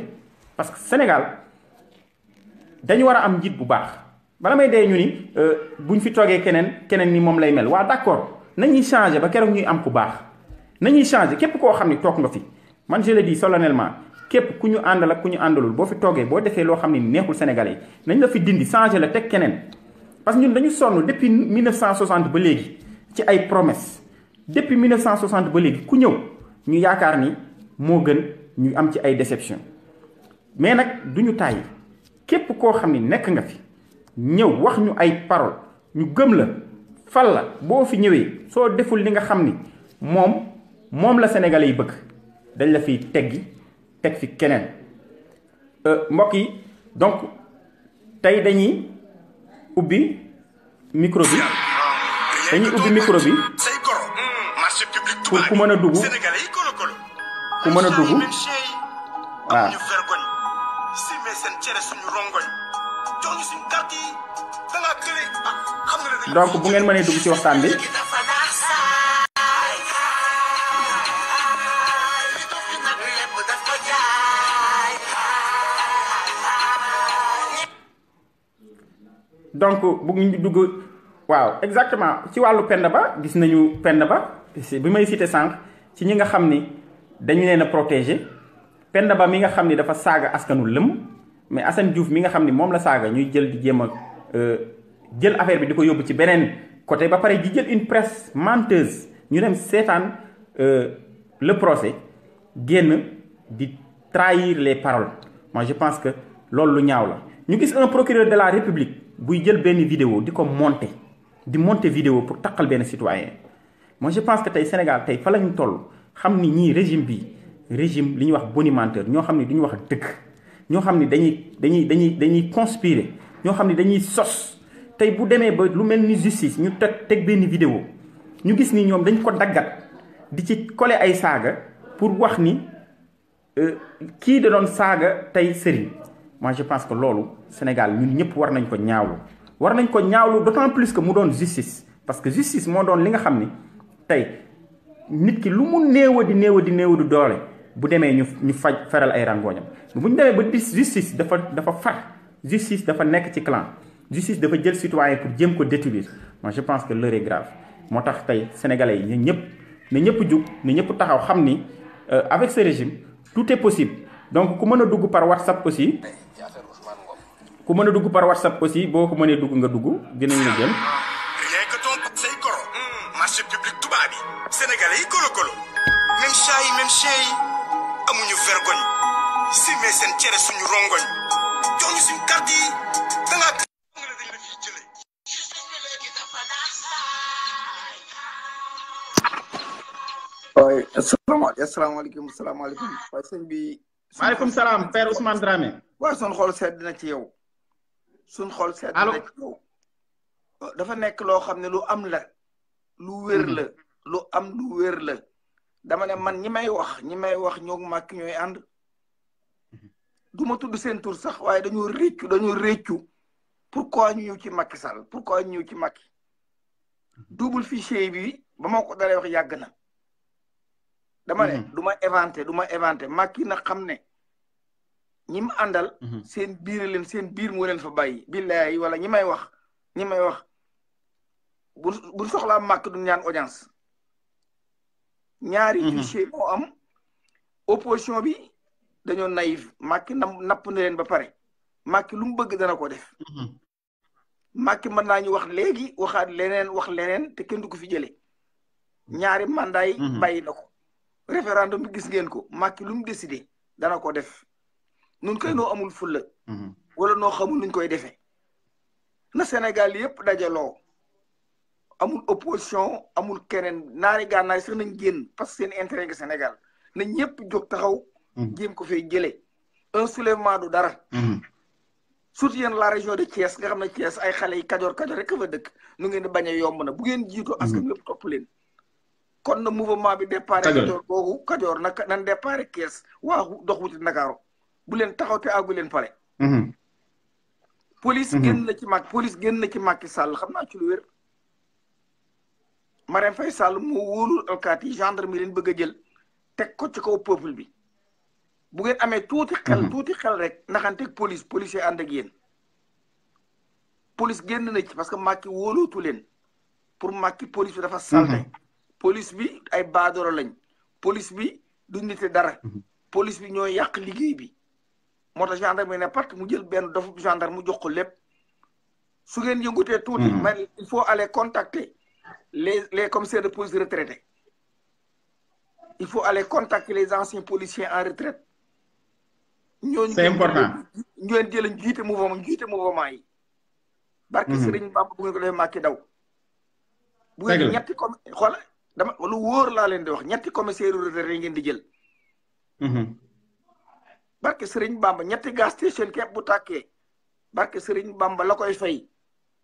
parce que Sénégal dañu war a am njiit bu baax bala may dee ñu ni buñ fi toogee keneen ni moom lay mel waa d'accord nañuy changer ba keroog ñuy am ku baax nañuy changer képp koo xam ni toog nga fi man je le dis solennellement képp ku ñu àndal ak ku ñu àndalul boo fi toogee boo defee loo xam ne neexul Sénégalais yi nañ la fi dindi changer la teg keneen parce que ñun dañu sonn depuis 1960 ba léegi ci ay promesses depuis 1960 ba léegi ku ñëw ñu yaakaar ni moo gën ñu am ci ay déception mais nag du ñu tàyyi képp koo xam ni nekk nga fi ñëw wax ñu ay parole ñu gëm la fal la boo fi ñëwee soo deful li nga xam ni moom la Sénégalais yi bëgg dañ la fiy teg fi keneen mbokk yi donc tey dañuy ubbi micro bi pour ku mën a dugg waaw donc bu ngeen mënee dugg ci waxtaan bi donc bu ñu dugg waaw exactement ci wàllu Penda Ba gis nañu Penda Ba bi may cité sànq ci ñi nga xam ni dañu leen a protéger Penda Ba mi nga xam ni dafa saaga askanu lëm mais Assane Diouf mi nga xam ni moom la saaga ñuy jël di jéem a jël affaire bi di ko yóbbu ci beneen côté ba pare di jël une presse menteuse ñu dem seetaan le procès génn di trahir les paroles moi je pense que loolu lu ñaaw la ñu gis un procureur de la République buy jël benn vidéo di ko monter vidéo pour taqal benn citoyen moi je pense que tey Sénégal tey fa la ñu toll xam ni ñii régime li ñuy wax bonimenteur ñoo xam ni duñu wax dëgg ñoo xam ni dañuy conspirer ñoo xam ni dañuy sos tey bu demee ba lu mel ni justice ñu teg benn vidéo ñu gis ni ñoom dañ ko daggat di ci coller ay saaga pour wax ni kii da doon saaga tey sëriñ moi je pense que loolu Sénégal ñun ñëpp war nañ ko ñaawlu d'autant plus que mu doon justice parce que justice moo doon li nga xam ni tey nit ki lu mu néew di doole bu demee ñu feral ay rangooñam bu ñu demee ba justice dafa far justice dafa nekk ci clan justice dafa jël citoyen pour jéem ko détruire moi je pense que l'heure est grave moo tax tey sénégalais yi ne ñëpp jug ne ñëpp taxaw xam ni avec ce régime tout est possible donc ku mën a dugg par WhatsApp aussi boo ko mënee dugg nga dugg dinañ la jël. rien que ton say goro marché public tubaab bi sénégalais yi kolo même chat yi même chien yi amuñu vergogne simee seen cere suñu rongoñ jox ñu suñu carte yi da ngaa dañ la fiy jëlee. waaye asalaamaaleykum waaye sëñ bi. maaleykum salaam Père Ousmane Dramé. waaye suñ xool sedd na ci yow. dafa nekk loo xam ne lu am la. lu wér la lu am lu wér la. dama ne man ñi may wax ñoo Macky ñooy ànd. du ma tudd seen tur sax waaye dañoo réccu pourquoi ñu ñëw ci Macky Sall pourquoi ñu ñëw ci Macky. double fichier bi ba ma ko dalee wax yàgg na. dama ne du ma inventé Macky na xam ne ñi mu àndal seen biir moo leen fa bàyyi billaay wala ñi may wax bu soxlaa màkk du ñaan audience ñaari fichier moo am opposition bi dañoo naïf Macky napp na leen ba pare Macky lu mu bëgg dana ko def Macky mën naa ñu wax léegi waxaat leneen wax leneen te kenn du ko fi jëlee ñaari mandat yi bàyyi na ko référendum bi gis ngeen ko Macky lu mu décidé dana ko def nun koy noo amul fulla wala noo xamul nuñ koy defee na Sénégal yëpp dajaloo amul opposition amul keneen naari gànnaay sax nañ génn parce que seen intérêt nga Sénégal na ñëpp jóg taxaw jéem ko fay jëlee un soulèvement du dara surtout yéen la région de Thiès nga xam ne Thiès ay xale yi kajoor rek fa dëkk nu ngeen di bañ a yomb na bu ngeen jiitu askan yëpp topp leen kon na mouvement bi départ kajoor boobu kajoor nag nan départ Thiès waaxu dox wuti Ndakaaru bu leen taxaw te àggu leen pare police génn na ci Macky Sall xam naa ci lu wér Marème Faye Sall moo wóolul alkaati yi gendarme leen bëgg a jël teg ko ci kaw peuple bi bu ngeen amee tuuti xel rek naxanteeg police yi ànd ak yéen police génn na ci parce que Macky wóolootu leen pour Macky police bi dafa salte police bi ay baadoolo lañ police bi du nite dara police bi ñooy yàq liggéey bi moo tax gendarme ne part mu jël benn dofu gendarme mu jox ko lépp su ngeen yëngutee tuuti mais il faut aller contacter les commissaires de police retraités il faut aller contacter les anciens policiers en retraite ñooñu c'est important ñooñu jëlañ jiite mouvement yi barke Sëriñ Bamba bu ngeen ko defee Macky daw bu ngeen ñetti xool dama lu wóor laa leen di wax ñetti commissaires retraités yi ngeen di jël barke Sëriñ Bamba ñetti gas station képp bu tàkkee barke Sëriñ Bamba la koy fay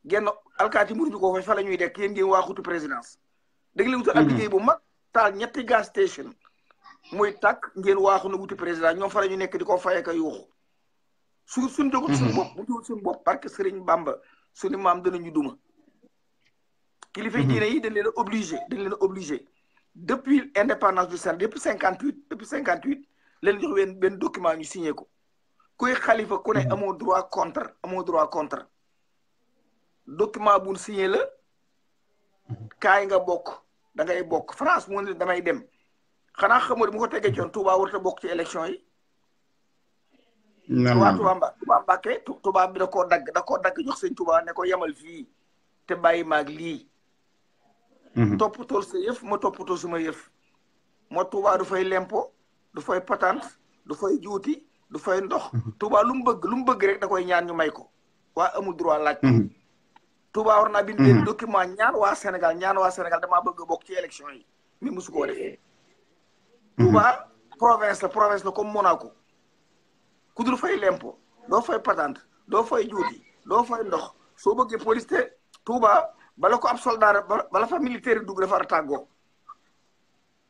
genn alkaati mënuñu ko fay fa la ñuy dekk yéen ngeen waaxutu présidence dégg leen wutal ab liggéey bu mag taal ñetti gas station muy tàkk ngeen waaxu na wuti président ñoom fa la ñu nekk di ko fayee ka yuuxu suñ jógut suñu bopp bu jógut suñu bopp barke Sëriñ Bamba suñu maam danañu duma kilifa diine yi dañ leen a obligé depuis indépendance du Sénégal depuis 58 leen jox benn document ñu signé ko kuy xalifa ku ne amoo droit contre document bu signé la kaay nga bokk da ngay bokk France mu ne damay dem xanaa xamoo mu ko tegee coon Touba warut a bokk ci élection yi Touba Mbàkke Touba bi da koo dagg jox sëñ Touba ne ko yemal fii te bàyyi maag lii toppatool sa yëf ma toppatoo suma yëf moo Touba du fay lempo du fay patente du fay juuti du fay ndox Touba lu mu bëgg rek da koy ñaan ñu may ko waa amul droit laaj Touba war naa bind leen document ñaan waa Sénégal damaa bëgg a bokk ci élection yi mais mosu koo def Touba province la comme Monaco ku dul fay lempo doo fay patente doo fay juuti doo fay ndox soo bëggee police te Touba bala ko ab soldat bala fa militaire dugg dafa war a tàggoo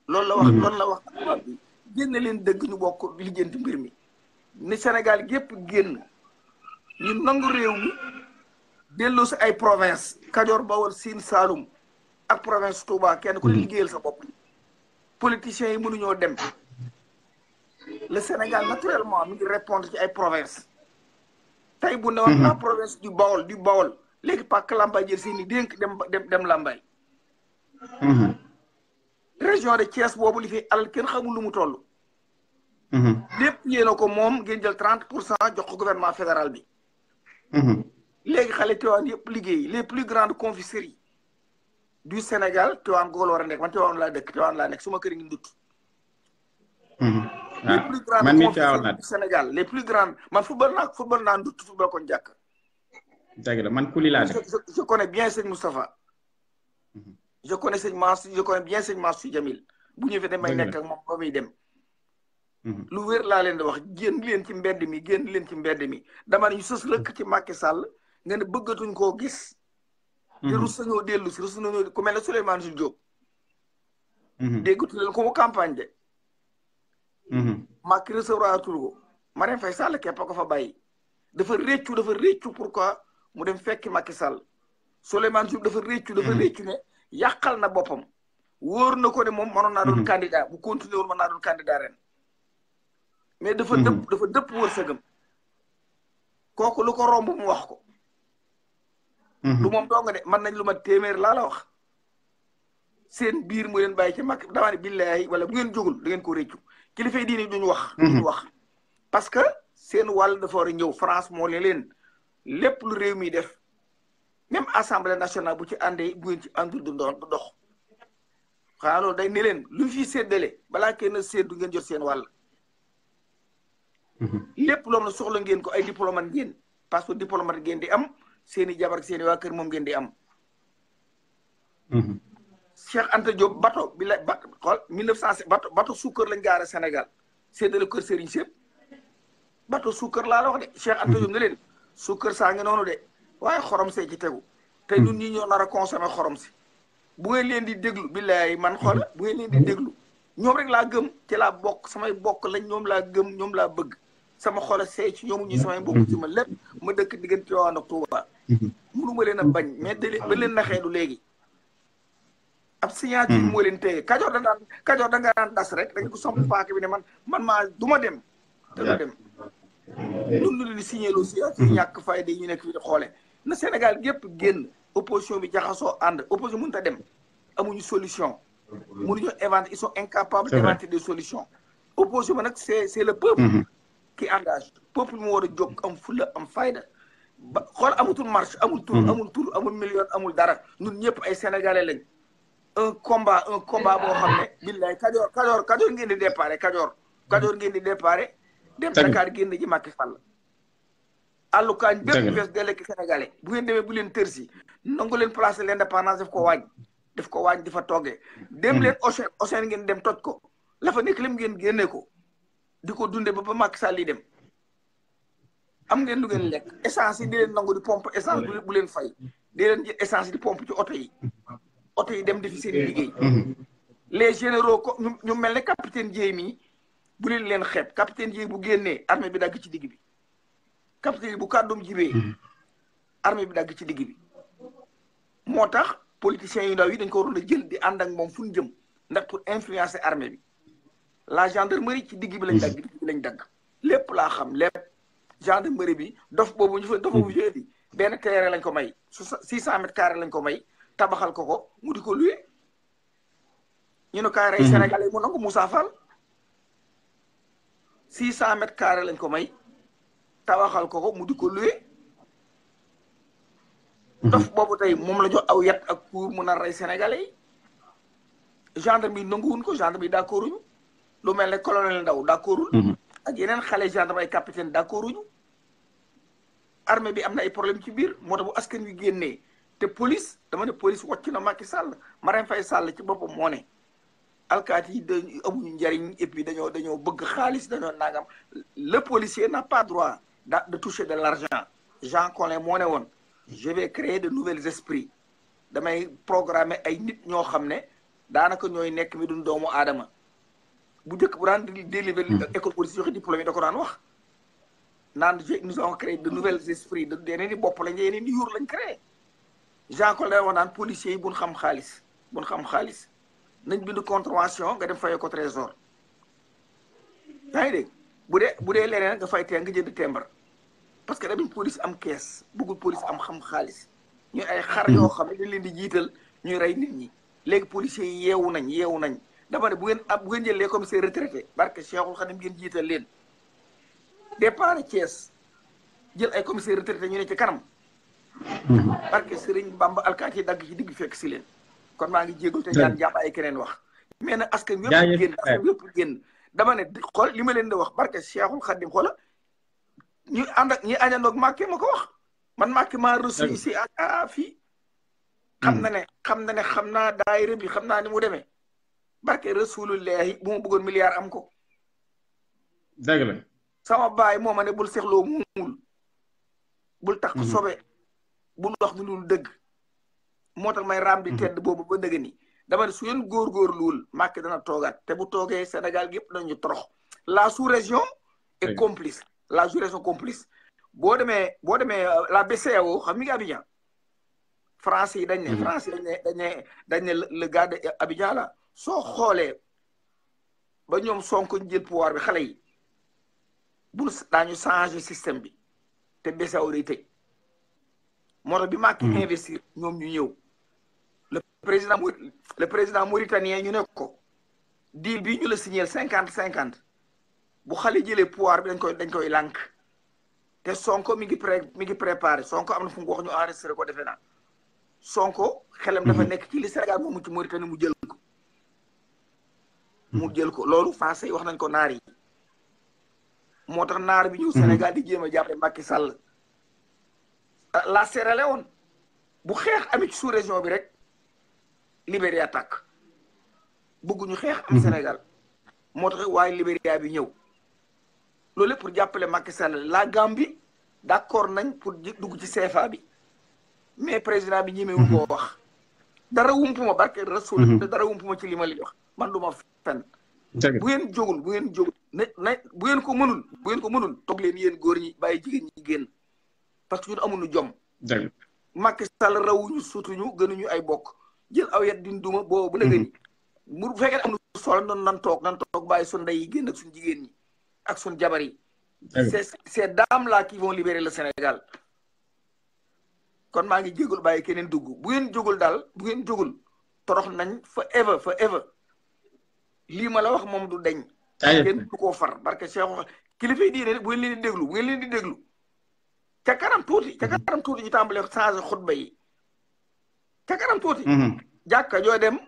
loolu la wax bi génne leen dëgg ñu bokk lijjanti mbir mi ni Sénégal gépp génn ñu nangu réew mi delloo si ay province Kajoor Bawol Siin Saalum ak province Touba kenn ku ne liggéeyal sa bopp politiciens yi mënuñoo dem le Sénégal naturellement mi ngi répondre ci ay province tey bu ne woon la province du Bawol léegi Pàcc Lambaye jël seeni dénk dem Lambaye région de Thiès boobu li fi alal kenn xamul lu mu toll lépp yéena ko moom ngeen jël 30% jox ko gouvernement fédéral bi léegi xale Tivaouane yëpp liggéey les plus grandes confiseries du Sénégal Tivaouane gool war a nekk man Tivaouane laa dëkk Tivaouane laa nekk suma kër ngi ndut les plus grandes confiseries du Sénégal les plus grandes man football naa ndut football kon jàkk dëgg la man kuli laa def je connais bien sëñ Moustapha je connais bien sëñ Mansour Jamil bu ñëwee damay nekk ak moom ba muy dem lu wér laa leen di wax génn leen ci mbedd mi dama ne ñu sës rëkk ci Macky Sall nga ne bëggatuñ koo gis te rus nañoo dellu si rus nañoo ku mel ne Souleymane Jules Diop déggatu leen ko mu campagne de Macky recevoir turgo Marème Faye Sall képp ko fa bàyyi dafa réccu pourquoi mu dem fekki Macky Sall Souleymane Jules dafa réccu ne yàqal na boppam wóor na ko ne moom mënoon naa doon candidat bu continuer woon mën naa doon candidat ren mais dafa dëpp wërsëgam kooku lu ko romb mu wax ko lu moom doo nga de mën nañ lu ma téeméer laa la wax seen biir mu leen bàyyi ci mag damaa ne billahi wala bu ngeen jógul da ngeen ko réccu kilifa yi diine duñu wax parce que seen wàll dafa war a ñëw France moo leen lépp lu réew mi def même assemblée nationale bu ci àndee bu ngeen ci àndul du dox xanaa loolu day ne leen lu fi séddale balaa kenn séddu ngeen jot seen wàll lépp loom na soxla ngeen ko ay diplomate ngeen parce que diplomate ngeen di am seeni jabar ak seeni waa kër moom ngeen di am Cheikh Anta Diop bato bi la xool 1900 bato suukar lañ gaare Sénégal séddale kër Serigne Sepp bato suukar laa la wax de Cheikh Anta Diop ne leen suukar saa ngi noonu de waaye xorom see ci tegu te ñun ñi ñoo nar a consommer xorom si bu ngeen leen di déglu billaay man xool bu ngeen leen di déglu ñoom rek laa gëm ci laa bokk samay bokk lañ ñoom laa gëm ñoom laa bëgg sama xol seey ci ñoom ñi samay mbokk ci ma lépp ma dëkk diggante Tivaouane ak Touba mënu ma leen a bañ mais ba leen naxee du léegi ab signature moo leen téye Kajoor da nga daan das rek da nga ko somp paak bi ne man maa du ma dem te du dem ñun ñu leen di signé lu signature ñàkk fayda yi ñu nekk fi di xoole na Sénégal gépp génn opposition bi jaxasoo ànd opposition mënut a dem amuñu solution mënuñu inventer ils sont incapables d'inventer des solutions opposition bi nag c'est le peuple qui engage peuple mu war a jóg am fulla am fayda ba xool amatul marche amul tur amul million amul dara ñun ñëpp ay sénégalais lañ un combat boo xam ne billaay kajoor ngeen di déparé kajoor ngeen di déparé dem Dakar génn ji Macky Sall àllukaañ bépp fees de lekk sénégalais bu ngeen demee bu leen tërsi nangu leen placer l'indépendance daf ko waañ di fa toggee dem leen Océan ngeen dem toj ko la fa nekk lim ngeen génne ko di ko dunde ba Macky Sall yi dem am ngeen lu ngeen lekk essence yi di leen nangu di pompe essence bu leen fay di leen jël essence yi di pompe ci oto yi dem defi seen liggéey les généraux ko ñu mel ne capitaine Dièye mi bu leen xeeb capitaine Dièye bu génnee armée bi dagg ci digg bi capitaine bu kàddum jibee armée bi dagg ci digg bi moo tax politiciens yu ndaw yi dañ ko waroon a jël di ànd ak moom fu ñu jëm ndax pour influencer armée bi la gendarmerie ci digg bi lañ dagg lépp laa xam lépp gendarmerie bi dof boobu ñu fa di benn terrain lañ ko may 600 mètres carrés lañ ko may tabaxal ko mu di ko loué ñu ne kaay rey Sénégalais mu nangu Moussa Fall 600 mètres carrés lañ ko may tabaxal ko mu di ko loué dof boobu tey moom la jox aw yat ak kuur mun a rey Sénégalais yi gendarme yi nanguwuñ ko gendarme yi d'accorduñu lu mel ne colonel Ndaw d'accordul ak yeneen xale gendarme ay capitaine d'accorduñu armée bi am na ay problème ci biir moo tax bu askan wi génnee te police dama ne police wàcc na Macky Sall Marème Faye Sall ci boppam moo ne alkaati yi dañu amuñu njariñ et puis dañoo bëgg xaalis dañoo nangam le policier n'a pas droit de toucher de l'argent Jean Collin moo ne woon je vais créer de nouveaux esprits damay programmer ay nit ñoo xam ne daanaka ñooy nekk mi duñ doomu aadama bu njëkk bu daan délivrer école police joxe diplôme yi da ko daan wax naan nous avons créé de nouveaux esprits yeneen ni bopp lañ yeneen ni yuur lañ créé Jean Collin wax naan policiers yi buñ xam xaalis nañ bind contravention nga dem fayee ko trésor yaa ngi dégg bu dee leneen nga fay tee nga jënd timbre parce que dañu police am kees bëggul police am xam xaalis ñuy ay xar yoo xam ne dañ leen di jiital ñuy rey nit ñi léegi policiers yi yeewu nañ dama ne bu ngeen jël les commissaires retraités barke Cheikhul Khadim ngeen jiital leen départ Thiès jël ay commissaires retraités ñu ne ci kanam barke Serigne Bamba alkaati yi dagg ci digg fekk si leen kon maa ngi jégal te ñaan jàpp ay keneen wax mais nag askan yëpp génn dama ne xool li ma leen di wax barke Cheikhul Khadim xoola ñu ànd ak ñi àndandoog Macky ma ko wax man Macky maa reçu ici à fii xam naa daayira bi xam naa ni mu demee barke rasulullahi bu ma bëggoon milliard am ko dëgg la sama baay moo ma ne bul seexloo muumul bul tax sobe bul wax lu dul dëgg moo tax may raam di tedd boobu ba dëgg ni dama ne su ngeen góorgóorluwul Macky dana toogaat te bu toogee Sénégal gépp dañu torox la sous-région est complice la sous-région complice boo demee la BCEAO xam mi ngi Abidjan France yi dañ ne le gars de Abidjan la soo xoolee ba ñoom Sonko jël pouvoir bi xale yi daañu changer système bi te BCEAO day tëj moo tax bi Macky investir ñoom ñu ñëw le président mauritanien ñu ne ko deal bi ñu la signé 50-50 bu xale jëlee pouvoir bi dañ koy lànk te Sonko mi ngi préparé Sonko am na fu mu wax ñu enregistré ko defe naa Sonko xelam dafa nekk ci li Sénégal moomu ci Mauritanie mu jël ko loolu français yi wax nañ ko naar yi moo tax naar bi ñëw Sénégal di jéem a jàppale Macky Sall la Sierra Leone bu xeex amit ci sous-région bi rek Libéria tàkk bëgguñu xeex am Sénégal moo tax waaye Libéria bi ñëw loolu lépp pour jàppale Macky Sall la Gambie d'accord nañ pour dugg ci CFA bi mais président bi ñemewu koo wax dara wumpuma barke Rasul dara wumpuma ci li ma li wax man du ma fen bu ngeen jógul bu ngeen ko mënul toog leen yéen góor ñi bàyyi jigéen ñi génn parce que ñun amuñu jom Macky Sall rawuñu sutuñu gënuñu ay bokk jël aw yet din duma boobu la gëni bu fekkee am na solo noonu nan toog bàyyi sun ndey yi génn ak suñ jigéen ñi ak sun jabar yi ces dames là qui vont libérer le Sénégal kon maa ngi jégul bàyyi keneen dugg bu ngeen jógul torox nañ forever lii ma la wax moom du deñ kenn du koo far parce que Cheikh kilifa yi diine bu ngeen leen di déglu ca kanam tuuti ñu tàmbalee changé xutba yi ca kanam tuuti jàkka joo dem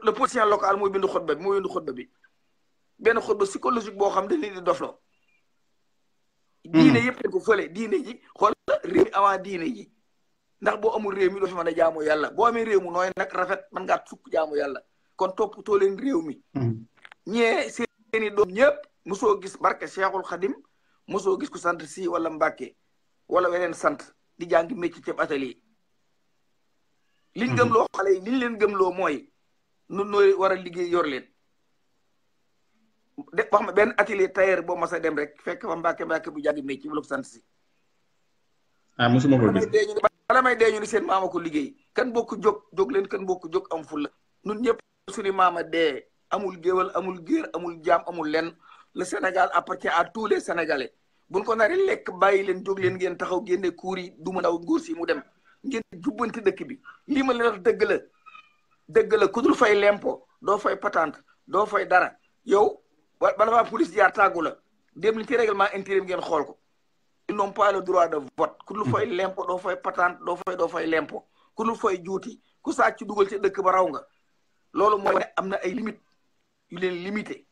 le politicien local mooy bindu xutba bi benn xutba psychologique boo xam dañu di dofloo diine yëpp dañ ko fële diine ji xool réew mi avant diine ji ndax boo amul réew mi doo fi mën a jaamu yàlla boo amee réew mu nooy nag rafet mën ngaa sukk jaamu yàlla kon toppatoo leen réew mi ñee seeni doom ñëpp mosoo gis barke Cheikhul Khadim mosoo gis ku sant si wala Mbàkke wala weneen sant di jàngi métier ci atelier liñ gëmloo xale yi liñ leen gëmloo mooy nun nooy war a liggéey yor leen de wax ma benn atelier tailleur boo mas a dem rek fekk fa Mbàkke bu jàngi métier wala ko sant si mosuma ko gis bala may dee ñu ni seen maama ko liggéey kan bokk jóg leen kan bokk jóg am fulla nun ñëpp suñu maama dee amul géwal amul géer amul jaam amul lenn le Sénégal appartient à tous les Sénégalais buñ ko nari lekk bàyyi leen jóg leen ngeen taxaw génne kuur yi du ma ndaw nguur si mu dem ngeen jubbanti dëkk bi lii ma leen wax dëgg la ku dul fay lempo doo fay patente doo fay dara yow bala faa police jaar tàggu la dem li ci règlement intérieur ngeen xool ko ils n'ont pas le droit de vote ku dul fay lempo doo fay patente doo fay lempo ku dul fay juuti ku sàcc dugal ci dëkk ba raw nga loolu mooy ne am na ay limite yu leen limité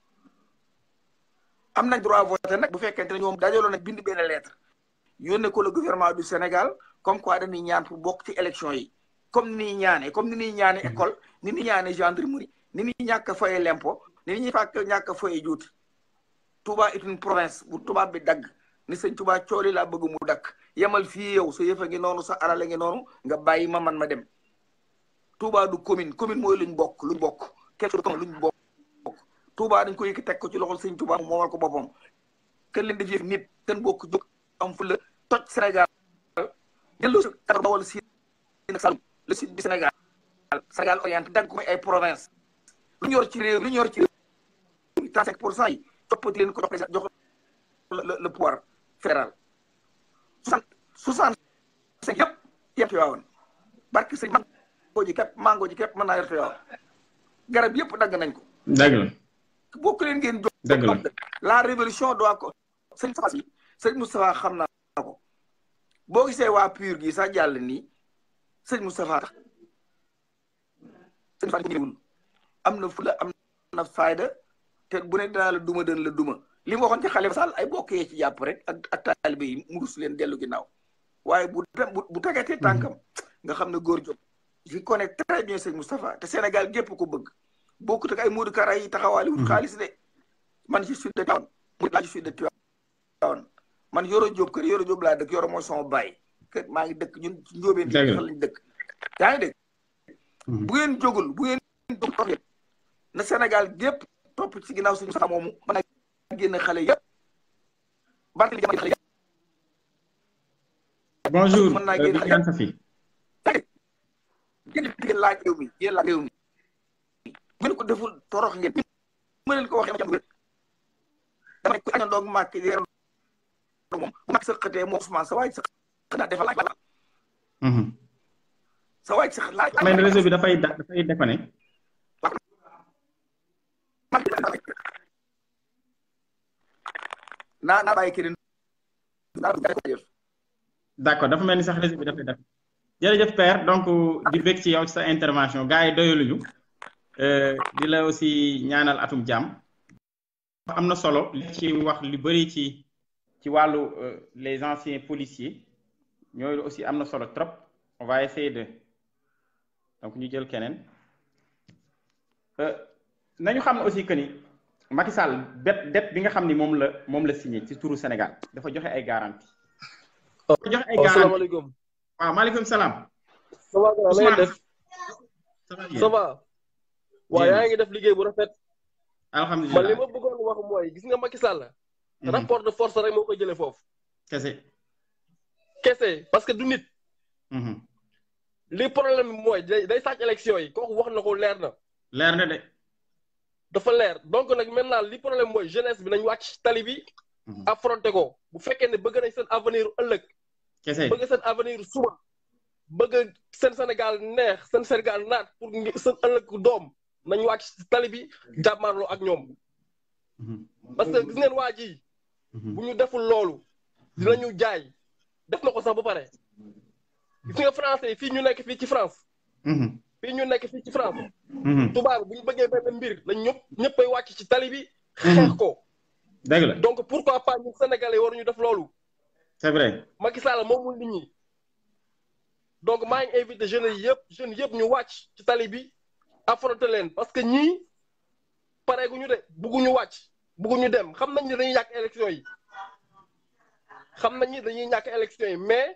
am nañ droit voter nag bu fekkente ne ñoom dajaloo nag bind benn lettre yónnee ko le gouvernement du Sénégal comme quoi dañuy ñaan pour bokk ci élection yi comme ni ñuy ñaane école ni ñuy ñaane gendarmerie ni ñuy ñàkk a fayee lempo ni ñuy ñàkk a fayee juuti Touba est une province bu tubaab bi dagg ni sëñ Touba cooli laa bëgg mu dakk yemal fii yow sa yëfa ngi noonu sa alal ngi noonu nga bàyyi ma man ma dem Touba du commune mooy luñ bokk quelque chose luñ bokk Touba dañ ko yëkk teg ko ci loxol sëñ Touba moomal ko boppam kenn leen def nit kenn bokk jóg am fu la toj Sénégal delloo si Tarba wala si Saloum le sud du Sénégal orienté dagg ko ay province lu ñu yor ci réew 35% yi coppati leen ko jox le pouvoir fédéral 65 yëpp yem ci waawoon barke sëñ mango ji képp mën naa yor te waaw garab yëpp dagg nañ ko dëgg la bokk leen ngeen jóg dëgg la la révolution doit ko sëñ Moustapha xam naa ko boo gisee waa PUR gi sax jàll nii sëñ Moustapha tax sëñ Moustapha ñëwul am na fula am na fayda te bu ne dinaa la duma dën la duma li mu waxoon ci Khalifa Sall ay bokk yee ci jàpp rek ak taalibe yi mu rus leen dellu ginnaaw waaye bu tegatee tànkam nga xam ne góor jóg je connais très bien sëñ Moustapha te Sénégal gépp ko bëgg bokkut ak ay Modou Kara yi taxawaale wut xaalis de man je suis de Tivaouane je suis de Tivaouane man Yoro Diop kër Yoro Diop laa dëkk Yoro mooy sama baay kër maa ngi dëkk ñun ci njóobeen bi sax lañ dëkk yaa ngi dégg bu ngeen jógul na Sénégal gépp topp ci ginnaaw sëñ Moustapha moomu mën a génn xale yëpp barke li xale yëpp bonjour mën naa génn xale yëpp ngeen laaj réew mi yéen laaj réew mi ngeen ko deful torox ngeen ma leen ko waxee dama ku aña doog Macky di reer moom bu Macky sëqatee moo Ousmane sa waay sëq daa defal laaj sa waay sëq laaj mais réseau bi dafay déconné. naa bàyyi keneen d'accord dafa mel ni sax réseau bi dafay def jërëjëf père donc di bég ci yow ci sa intervention gars yi doyaluñu di la aussi ñaanal atum jàmm am na solo li ci wax lu bëri ci wàllu les anciens policiers ñooyu aussi am na solo trop on va essayer de donc ñu jël keneen nañu xam ne aussi que ni Macky Sall dette bi nga xam ni moom la signé ci turu Sénégal dafa joxe ay garantie dafa joxe ay garantie asalaamaaleykum. waaw maaleykum salaam. ça va Ousmane def ça va. waaw yaa ngi def liggéey bu rafet. alhamdulilah man li ma bëggoon wax mooy gis nga Macky Sall. rapport de force rek moo koy jëlee foofu. kese parce que du nit. li problème bi mooy day sàcc élection yi kooku wax na ko leer na. leer na de. dafa leer donc nag maintenant li problème mooy jeunesse bi nañ wàcc tali bi. affronté ko bu fekkee ne bëgg nañ seen avenir ëllëg. kese bëgg seen avenir suba. bëgg seen Sénégal neex seen Sénégal naat pour seen ëllëg doom nañ wàcc ci tali bi jàmmaarloo ak ñoom. parce que gis ngeen waa ji. bu ñu deful loolu. dinañu jaay def na ko sax ba pare. gis nga français yi fii ñu nekk fii ci France. fii ñu nekk fii ci France. tubaab bu ñu bëggee benn mbir lañ ñëppay wàcc ci tali bi. xeex ko. dëgg la donc pourquoi pas ñun Sénégalais waruñu def loolu. c'est vrai. Macky Sall moomul nit ñi. donc maa ngi invité jeunes yëpp ñu wàcc ci tali bi affronter leen parce que ñii pareeguñu de bugguñu wàcc bugguñu dem xam nañ ni dañuy yàq élection yi. xam nañ ni dañuy ñàkk élection yi mais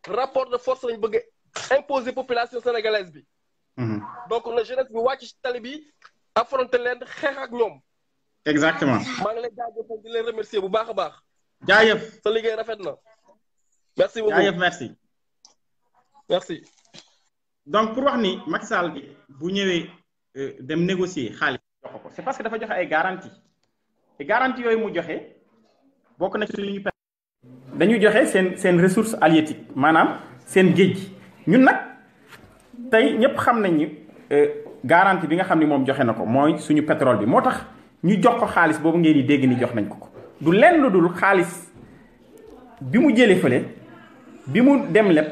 rapport de force lañ bëgg imposer population sénégalaise bi. donc na jeunesse bi wàcc ci tali bi affronter leen xeex ak ñoom. exactement. maa ngi lay jaajëfal di leen remercier bu baax a baax. jaajëf. sa liggéey rafet na. merci beaucoup jaajëf merci. merci. donc pour wax ni Macky Sall bi bu ñëwee dem négocier xaalis jox ko c'est parce que dafa joxe ay garantie te garantie yooyu mu joxe bokk na ci li ñu dañu joxe seen ressource halieutique maanaam seen géej gi ñun nag tey ñëpp xam nañ ni garantie bi nga xam ni moom joxe na ko mooy suñu pétrole bi moo tax ñu jox ko xaalis boobu ngeen di dégg ni jox nañ ko du lenn lu dul xaalis bi mu jëlee fële bi mu dem leb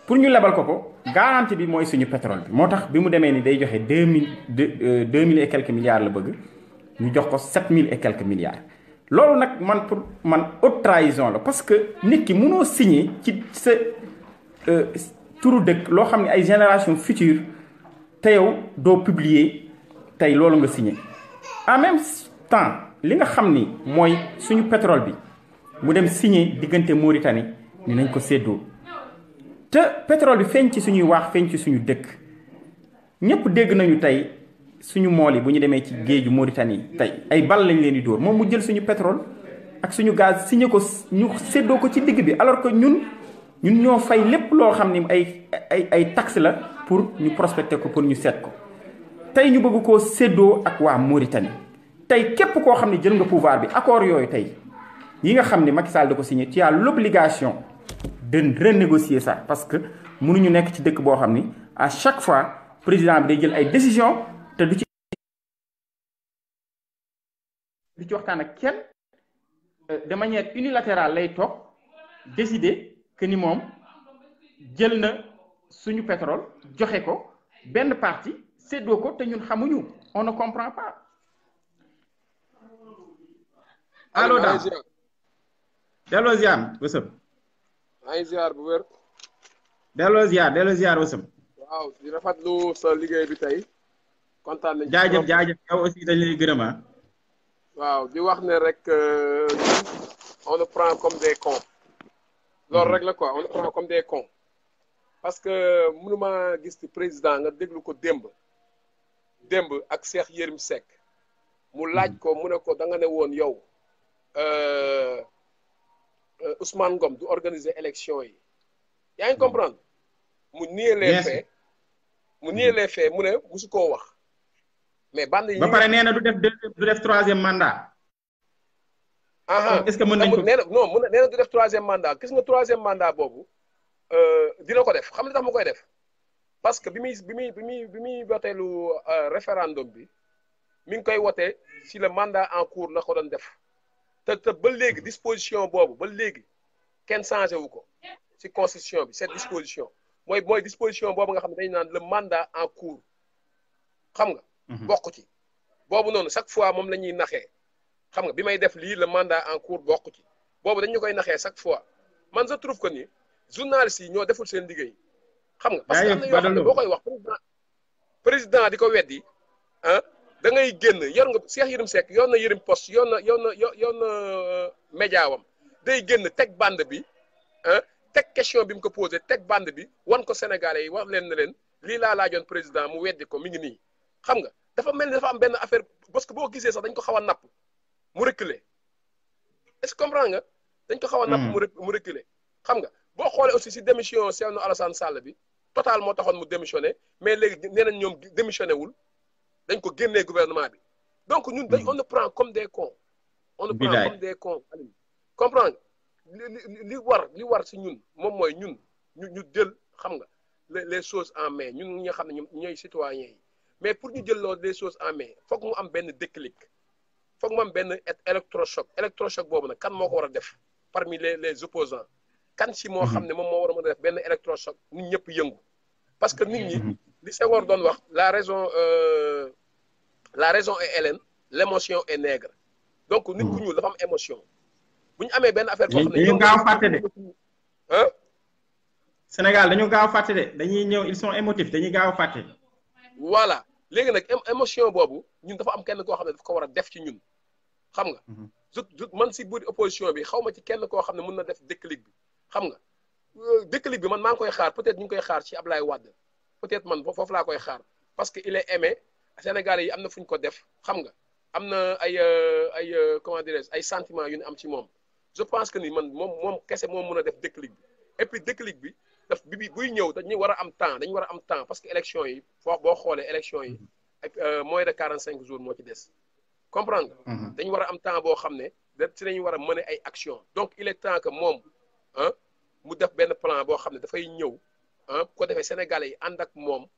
pour ñu lebal ko garantie bi mooy suñu pétrole bi moo tax bi mu demee ni day joxe 2000 et quelques milliards la bëgg ñu jox ko 7000 et quelques milliards. loolu nag man pour man haute trahison la parce que nit ki mënoo signer ci sa turu dëkk loo xam ne ay génération future te yow doo publier tey loolu nga signer en même temps li nga xam ni mooy suñu pétrole bi mu dem signer diggante Mauritanie ni nañ ko séddoo te pétrole bi feeñ ci suñuy waax feeñ ci suñu dëkk ñëpp dégg nañu tey suñu mool yi bu ñu demee ci géeju Mauritanie tey ay bal lañ leen di dóor moom mu jël suñu pétrole ak suñu gaz signé ko ñu séddoo ko ci digg bi alors que ñun ñoo fay lépp loo xam ni ay taxe la pour ñu prospecter ko pour ñu seet ko tey ñu bëgg koo séddoo ak waa Mauritanie tey képp koo xam ne jël nga pouvoir bi accord yooyu tey yi nga xam ne Macky Sall da ko signé tu as l'obligation de renégocier ça parce que mënuñu nekk ci dëkk boo xam ni à chaque fois président bi day jël ay décision te du ci waxtaan ak kenn de manière unilatérale lay toog décider que ni moom jël na suñu pétrole joxe ko benn partie séddoo ko te ñun xamuñu on ne comprend pas. allo daal delloo ziar wësëm. ay ziar bu wér. delloo ziar wësëm. waaw di rafetlu sa liggéey bi tey. kontaan nañ jaajëf yow aussi dañ lay gërëm. waaw di wax ne rek on le prend comme des cons. loolu rek la quoi on le prend comme des cons. parce que mënuma gis ci président nga déglu ko démb ak Cheikh Yérim Seck mu laaj ko mu ne ko da nga ne woon yow Ousmane Ngom du organiser élection yi yaa ngi comprendre mu nier les faits mu ne musu koo wax mais band yi ba pare nee na du def troisième mandat est-ce que mën nañ ko nee na non nee na du def 3e mandat gis nga 3e mandat boobu dina ko def xam nga tax mu koy def parce que bi muy woteelu référendum bi mi ngi koy wote si le mandat en cours la ko doon def te ba léegi disposition boobu ba léegi kenn changé wu ko si constitution bi cette disposition mooy disposition boobu nga xam ne dañu naan le mandat en cours xam nga. bokk ci boobu noonu chaque fois moom la ñuy naxee xam nga bi may def lii le mandat en cours bokk ci boobu dañu koy naxee chaque fois man je trouve que ni journalistes yi ñoo deful seen liggéey xam nga. parce que am na yoo xam ne boo koy wax président di ko weddi ah da ngay génn yor nga Cheikh Yérim Seck yor na Yérim Post yor na média wam day génn teg bande bi ah teg question bi mu ko posé teg bande bi wan ko Sénégalais yi wax leen ne leen lii laa laajoon président mu weddi ko mi ngi nii xam nga dafa mel ni dafa am benn affaire parce que boo gisee sax dañ ko xaw a napp mu reculer est-ce que comprendre nga dañ ko xaw a napp mu reculer xam nga boo xoolee aussi si démission Thierno Alassane Sall bi total moo taxoon mu démissionné mais léegi nee nañ ñoom démissionné wul dañ ko génnee gouvernement bi donc ñun dañ on le prend comme des cons on le prend comme des cons Aliou comprendre li war si ñun moom mooy ñu jël xam nga les choses en main ñun ñi nga xam ne ñoom ñooy citoyens yi mais pour ñu jël loolu les choses en main foog mu am benn déclic foog mu am benn électrochoc boobu nag kan moo ko war a def parmi les opposants kan si moo xam ne moom moo war a mën a def benn électrochoc nit ñëpp yëngu parce que nit ñi li Senghor doon wax la raison est hélène l'émotion est nègre donc nit ku ñuul dafa am émotion bu ñu amee benn affaire boo xam ne dañu gaaw fàtte de ah Sénégal dañu gaaw fàtte de dañuy ñëw ils sont émotifs dañuy gaaw fàtte voilà léegi nag émotion boobu ñun dafa am kenn koo xam ne daf ko war a def ci ñun xam nga man si biir opposition bi xaw ma ci kenn koo xam ne mën na def déclic bi xam nga déclic bi man maa ngi koy xaar peut-être ñu ngi koy xaar ci Ablaye Wade peut-être man foofu laa koy xaar parce que il est aimé Sénégalais yi am na fu ñu ko def xam nga am na ay comment dirais-je ay sentiments yu ñu am ci moom je pense que ni man moom kese moom mën a def déclic bi et puis déclic bi daf buy ñëw dañuy war a am temps dañu war a am temps parce que élection yi boo xoolee élection yi ak moins de 45 jours moo ci des comprendre nga dañu war a am temps boo xam ne ci lañu war a mener ay action donc il est temps que moom ah mu def benn plan boo xam ne dafay ñëw ah bu ko defee Sénégalais yi ànd ak moom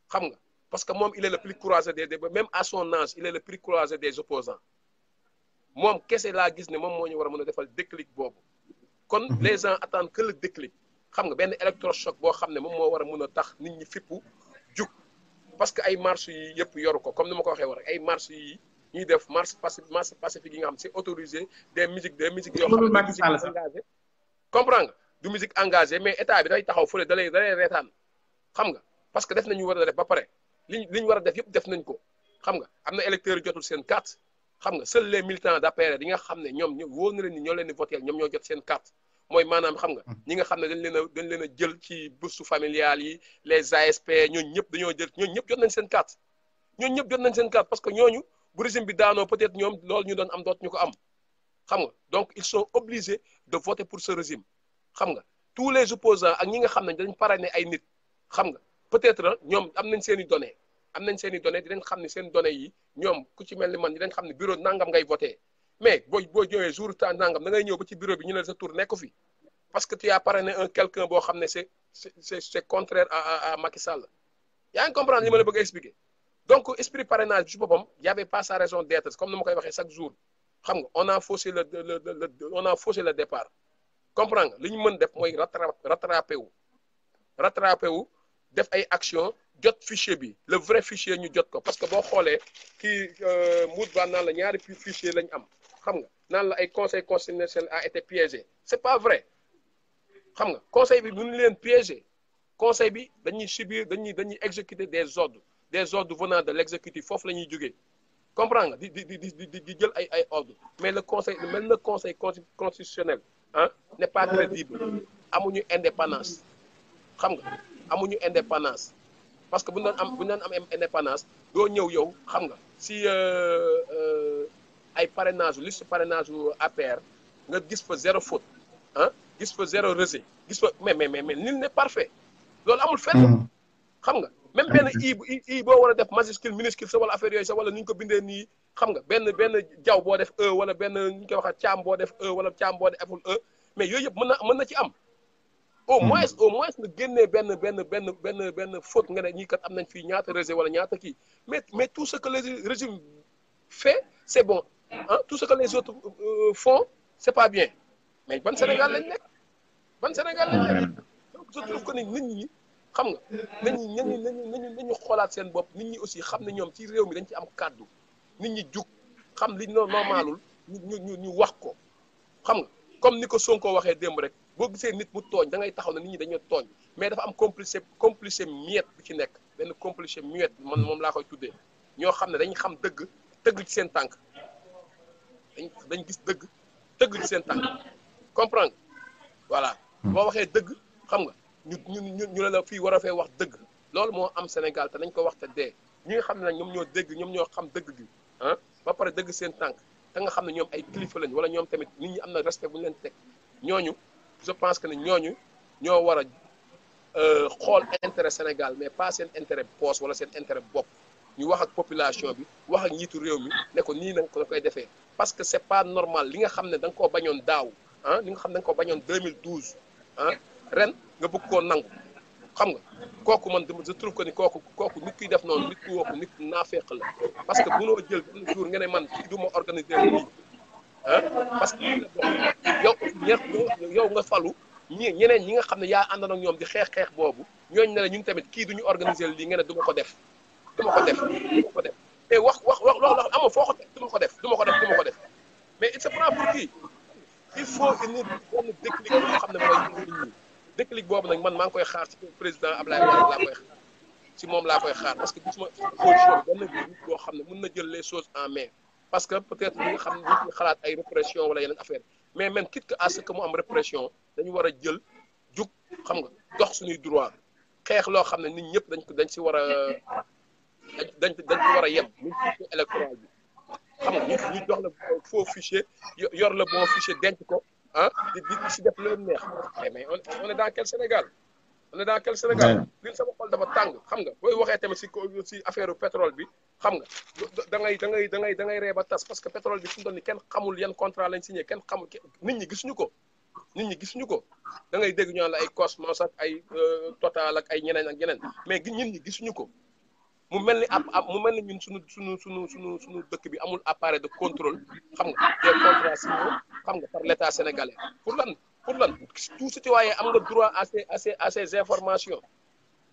xam nga parce que moom il est le plus courageux des même à son âge il est le plus courageux des opposants moom kese laa gis ne moom moo ñu war a mën a defal déclic boobu kon les gens attendent que le déclic xam nga benn électrochoc boo xam ne moom moo war a mën a tax nit ñi fippu jug parce que ay marches yi yëpp yoru ko comme ni ma ko waxee woon rek ay marches yi ñuy def marche pacifique yi nga xam c'est autorisé des musiques yoo xam ne musique engagée comprends nga du musique engagée mais état bi day taxaw fële da lay reetaan xam nga parce que def nañu war a def ba pare li ñu war a def yëpp def nañ ko xam nga am na électeurs jotul seen carte xam nga seuls les militants d'APR yi nga xam ne ñoom wóor na leen ni ñoo leen di voter ñoom ñoo jot seen carte mooy maanaam xam nga ñi nga xam ne dañ leen a jël ci bourse familiale yi les ASP ñooñu ñëpp dañoo jël ñooñu ñëpp jot nañ seen carte ñooñu ñëpp jot nañ seen carte parce que ñooñu bu régime bi daanoo peut-être ñoom loolu ñu doon am doot ñu ko am xam nga donc ils sont obligés de voter pour ce régime xam nga tous les opposants ak ñi nga xam ne dañ parrainé ay nit xam nga peut-être ñoom am nañ seen i données dinañ xam ne seen données yi ñoom ku ci mel ni man dinañ xam ne bureau nangam ngay voté mais boo ñëwee jour temps nangam da ngay ñëw ba ci bureau bi ñu ne sa tour nekk fi parce que tu as parrainé quelqu'un boo xam ne c'est contraire à Macky Sall yaa ngi comprendre li ma la bëgg a expliquer donc esprit parrainage bi ci boppam y avait pas sa raison d'être comme ni ma koy waxee chaque jour xam nga on a faussé le départ comprendre nga li ñu mën def mooy rattrapé wu def ay action jot fichier bi le vrai fichier ñu jot ko parce que boo xoolee kii Mout Ba naan la ñaari fichier lañ am xam nga naan la ay conseil constitutionnel a été piégé c'est pas vrai xam nga conseil bi mënu leen piéger conseil bi dañuy subir dañuy exécuter des ordres venant de l'exécutif foofu la ñuy jógee comprendre nga di jël ay ordres mais le conseil constitutionnel ah n'est pas crédible amuñu indépendance xam nga amuñu indépendance parce que bu ñu doon am indépendance doo ñëw yow xam nga si ay parrainage liste parrainage u APR nga gis fa zéro faute ah gis fa zéro rejet gis fa mais nul n'est parfait loolu amul fenn xam nga même benn i boo war a def majuscule minuscule sa wala affaire yooyu sa wala ni ñu ko bindee nii xam nga benn jaw boo def e wala benn ñu koy waxee caam boo def e wala caam boo deful e mais yooyu yëpp mën na ci am. au moins nga génnee benn faute nga ne ñii kat am nañ fii ñaata rejet wala ñaata kii mais tout ce que le régime fait c'est bon ah tout ce que les autres font c'est pas bien mais ban Sénégal lañ nekk donc je trouve que ni nit ñi xam nga nañu xoolaat seen bopp nit ñi aussi xam ne ñoom ci réew mi dañ ci am kàddu nit ñi jug xam li normalul ñu wax ko xam nga comme ni ko Sonko waxee démb rek boo gisee nit mu tooñ da ngay taxaw ne nit ñi dañoo tooñ mais dafa am complice muette bu ci nekk benn complice muette man moom laa koy tuddee ñoo xam ne dañ xam dëgg ci seen tànk dañ gis dëgg ci seen tànk comprendre voilà boo waxee dëgg xam nga ñu la fii war a fee wax dëgg loolu moo am Sénégal te nañ ko wax te dee ñi nga xam ne nag ñoom ñoo xam dëgg gi ah ba pare dëgg seen tànk te nga xam ne ñoom ay kilifa lañ wala ñoom tamit nit ñi am na respect bu ñu leen teg ñooñu je pense que ne ñooñu ñoo war a xool intérêt Sénégal mais pas seen intérêt poche wala seen intérêt bopp ñu wax ak population bi wax ak njiitu réew mi ne ko nii nanga ko koy defee parce que c'est pas normal li nga xam ne da nga koo bañoon daaw ah li nga xam ne da nga koo bañoon 2012 ah ren nga bëgg koo nangu xam nga kooku man je trouve que ni kooku nit kuy def noonu nit ku woo ko nit naafeq la parce que mënoo jël benn jour nga ne man du ma organiser nii ah parce que yow nga falu ñeneen ñi nga xam ne yaa àndoon ak ñoom di xeex boobu ñooñu ne la ñun tamit kii duñu organiser lii nga ne du ma ko def mais wax amoo foo ko teg du ma ko def mais il se prend pour kii il faut une benn déclic boo xam ne mooy nit ñi déclic boobu nag man maa ngi koy xaar ci président Ablaye Wade laa koy xaar ci moom laa koy xaar parce que gisuma opposition benn nit boo xam ne mën na jël les choses en main parce que peut-être ñi nga xam ne ñu xalaat ay répression wala yeneen affaire mais même quitte que à ce que mu am répression dañu war a jël jug xam nga dox suñuy droit xeex loo xam ne nit ñëpp dañ ci war a dañ ci war a yem muy fichier électoral bi xam nga ñu jox la faux fichier yor la bon fichier denc ko ah di si def leen neex mais on est dans quel Sénégal li sama xol dafa tàng xam nga booy waxee tamit si affaire pétrole bi xam nga da ngay ree ba tas parce que pétrole bi fi mu toll nii kenn xamul yan contrat lañ signé kenn xamul nit ñi gisuñu ko da ngay dégg ñu naan la ay Cosmos ak ay Total ak ay ñeneen ak ñeneen mais nit ñi gisuñu ko mu mel ni ñun suñu dëkk bi amul appareil de contrôle xam nga des contrats signés xam nga par l'État sénégalais pour lan tout citoyen am nga droit à ces informations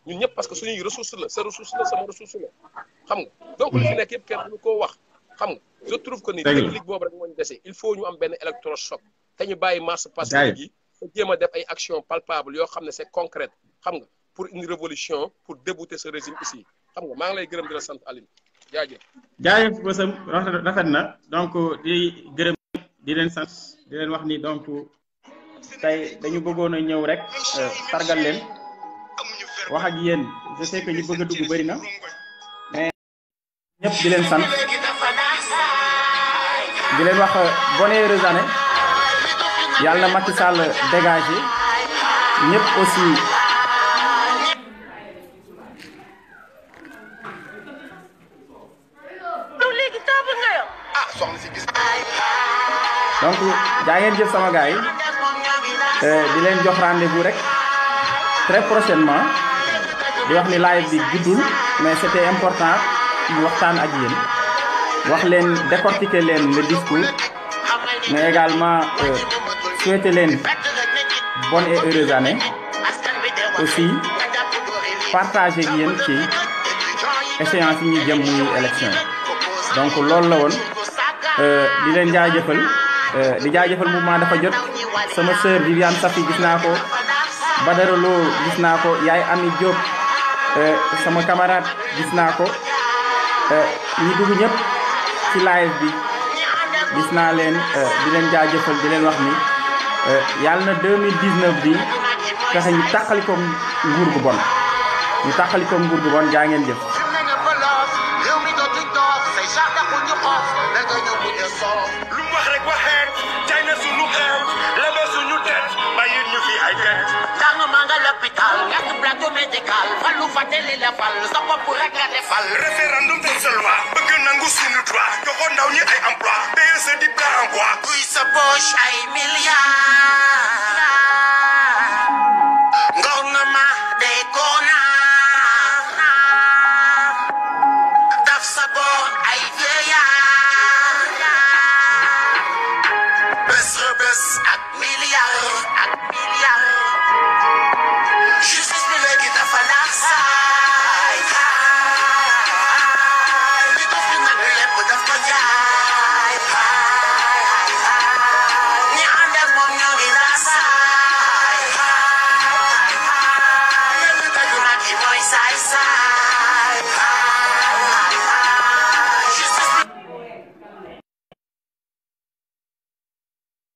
ñun ñëpp parce que suñuy ressource la sa ressource la sama ressource la xam nga donc li fi nekk yëpp kenn duñu koo wax xam nga je trouve que ni technique boobu rek moo ñu dese il faut ñu am benn électrochoc te ñu bàyyi marche pacifique yi te jéem a def ay actions palpables yoo xam ne c'est concrète xam nga pour une révolution pour débouter ce régime ici xam nga maa ngi lay gërëm di la sant Aline jaajëf Bossam rafet na donc di gërëm di leen sant di leen wax ni donc tey dañu bëggoon a ñëw rek sargal leen wax ak yéen je sais que ñu bëgg a dugg bëri na mais ñëpp di leen sant di leen wax bonne heureuse année yàlla na Macky Sall dégagé ñëpp aussi donc jaa ngeen jëf sama gars yi di leen jox rendez-vous rek très prochainement di wax ni live bi guddul mais c'était important ñu waxtaan ak yéen wax leen décortiquer leen le discours mais également souhaiter leen bonne et heureuse année aussi partager ak yéen ci échéance yi ñuy jëm muy élection donc loolu la woon di leen jaajëfal di jaajëfal mouvement dafa jot sama sœur Viviane Safi gis naa ko Badara Lo gis naa ko yaay Ami Diop sama camarade gis naa ko ñi dugg ñëpp ci live bi gis naa leen di leen jaajëfal di leen wax ni yàlla na 2019 bi fexe ñu tàqali ko nguur gu bon jaa ngeen jëf lu mu wax rek waxeet jaay na suñu xeet la ba suñu tet bàyyi ñu fi ay tet l'hôpital ñàkk plateau médical falu fàttali la fal sa bopp rek nga defal référendum pour sa loi bëgg nangu suñu droit joxoon ndaw ñi ay emploi PSE di plan en bois kuy sa poche ay milliards gouvernement des connards daf sa boor ay vieillards bés rebés ak milliards justice bi léegi dafa naax saay li dof bi nag lépp daf ko jaay ñi ànd ak moom ñoo ngi naax saay léegi tëju mag yi mooy saay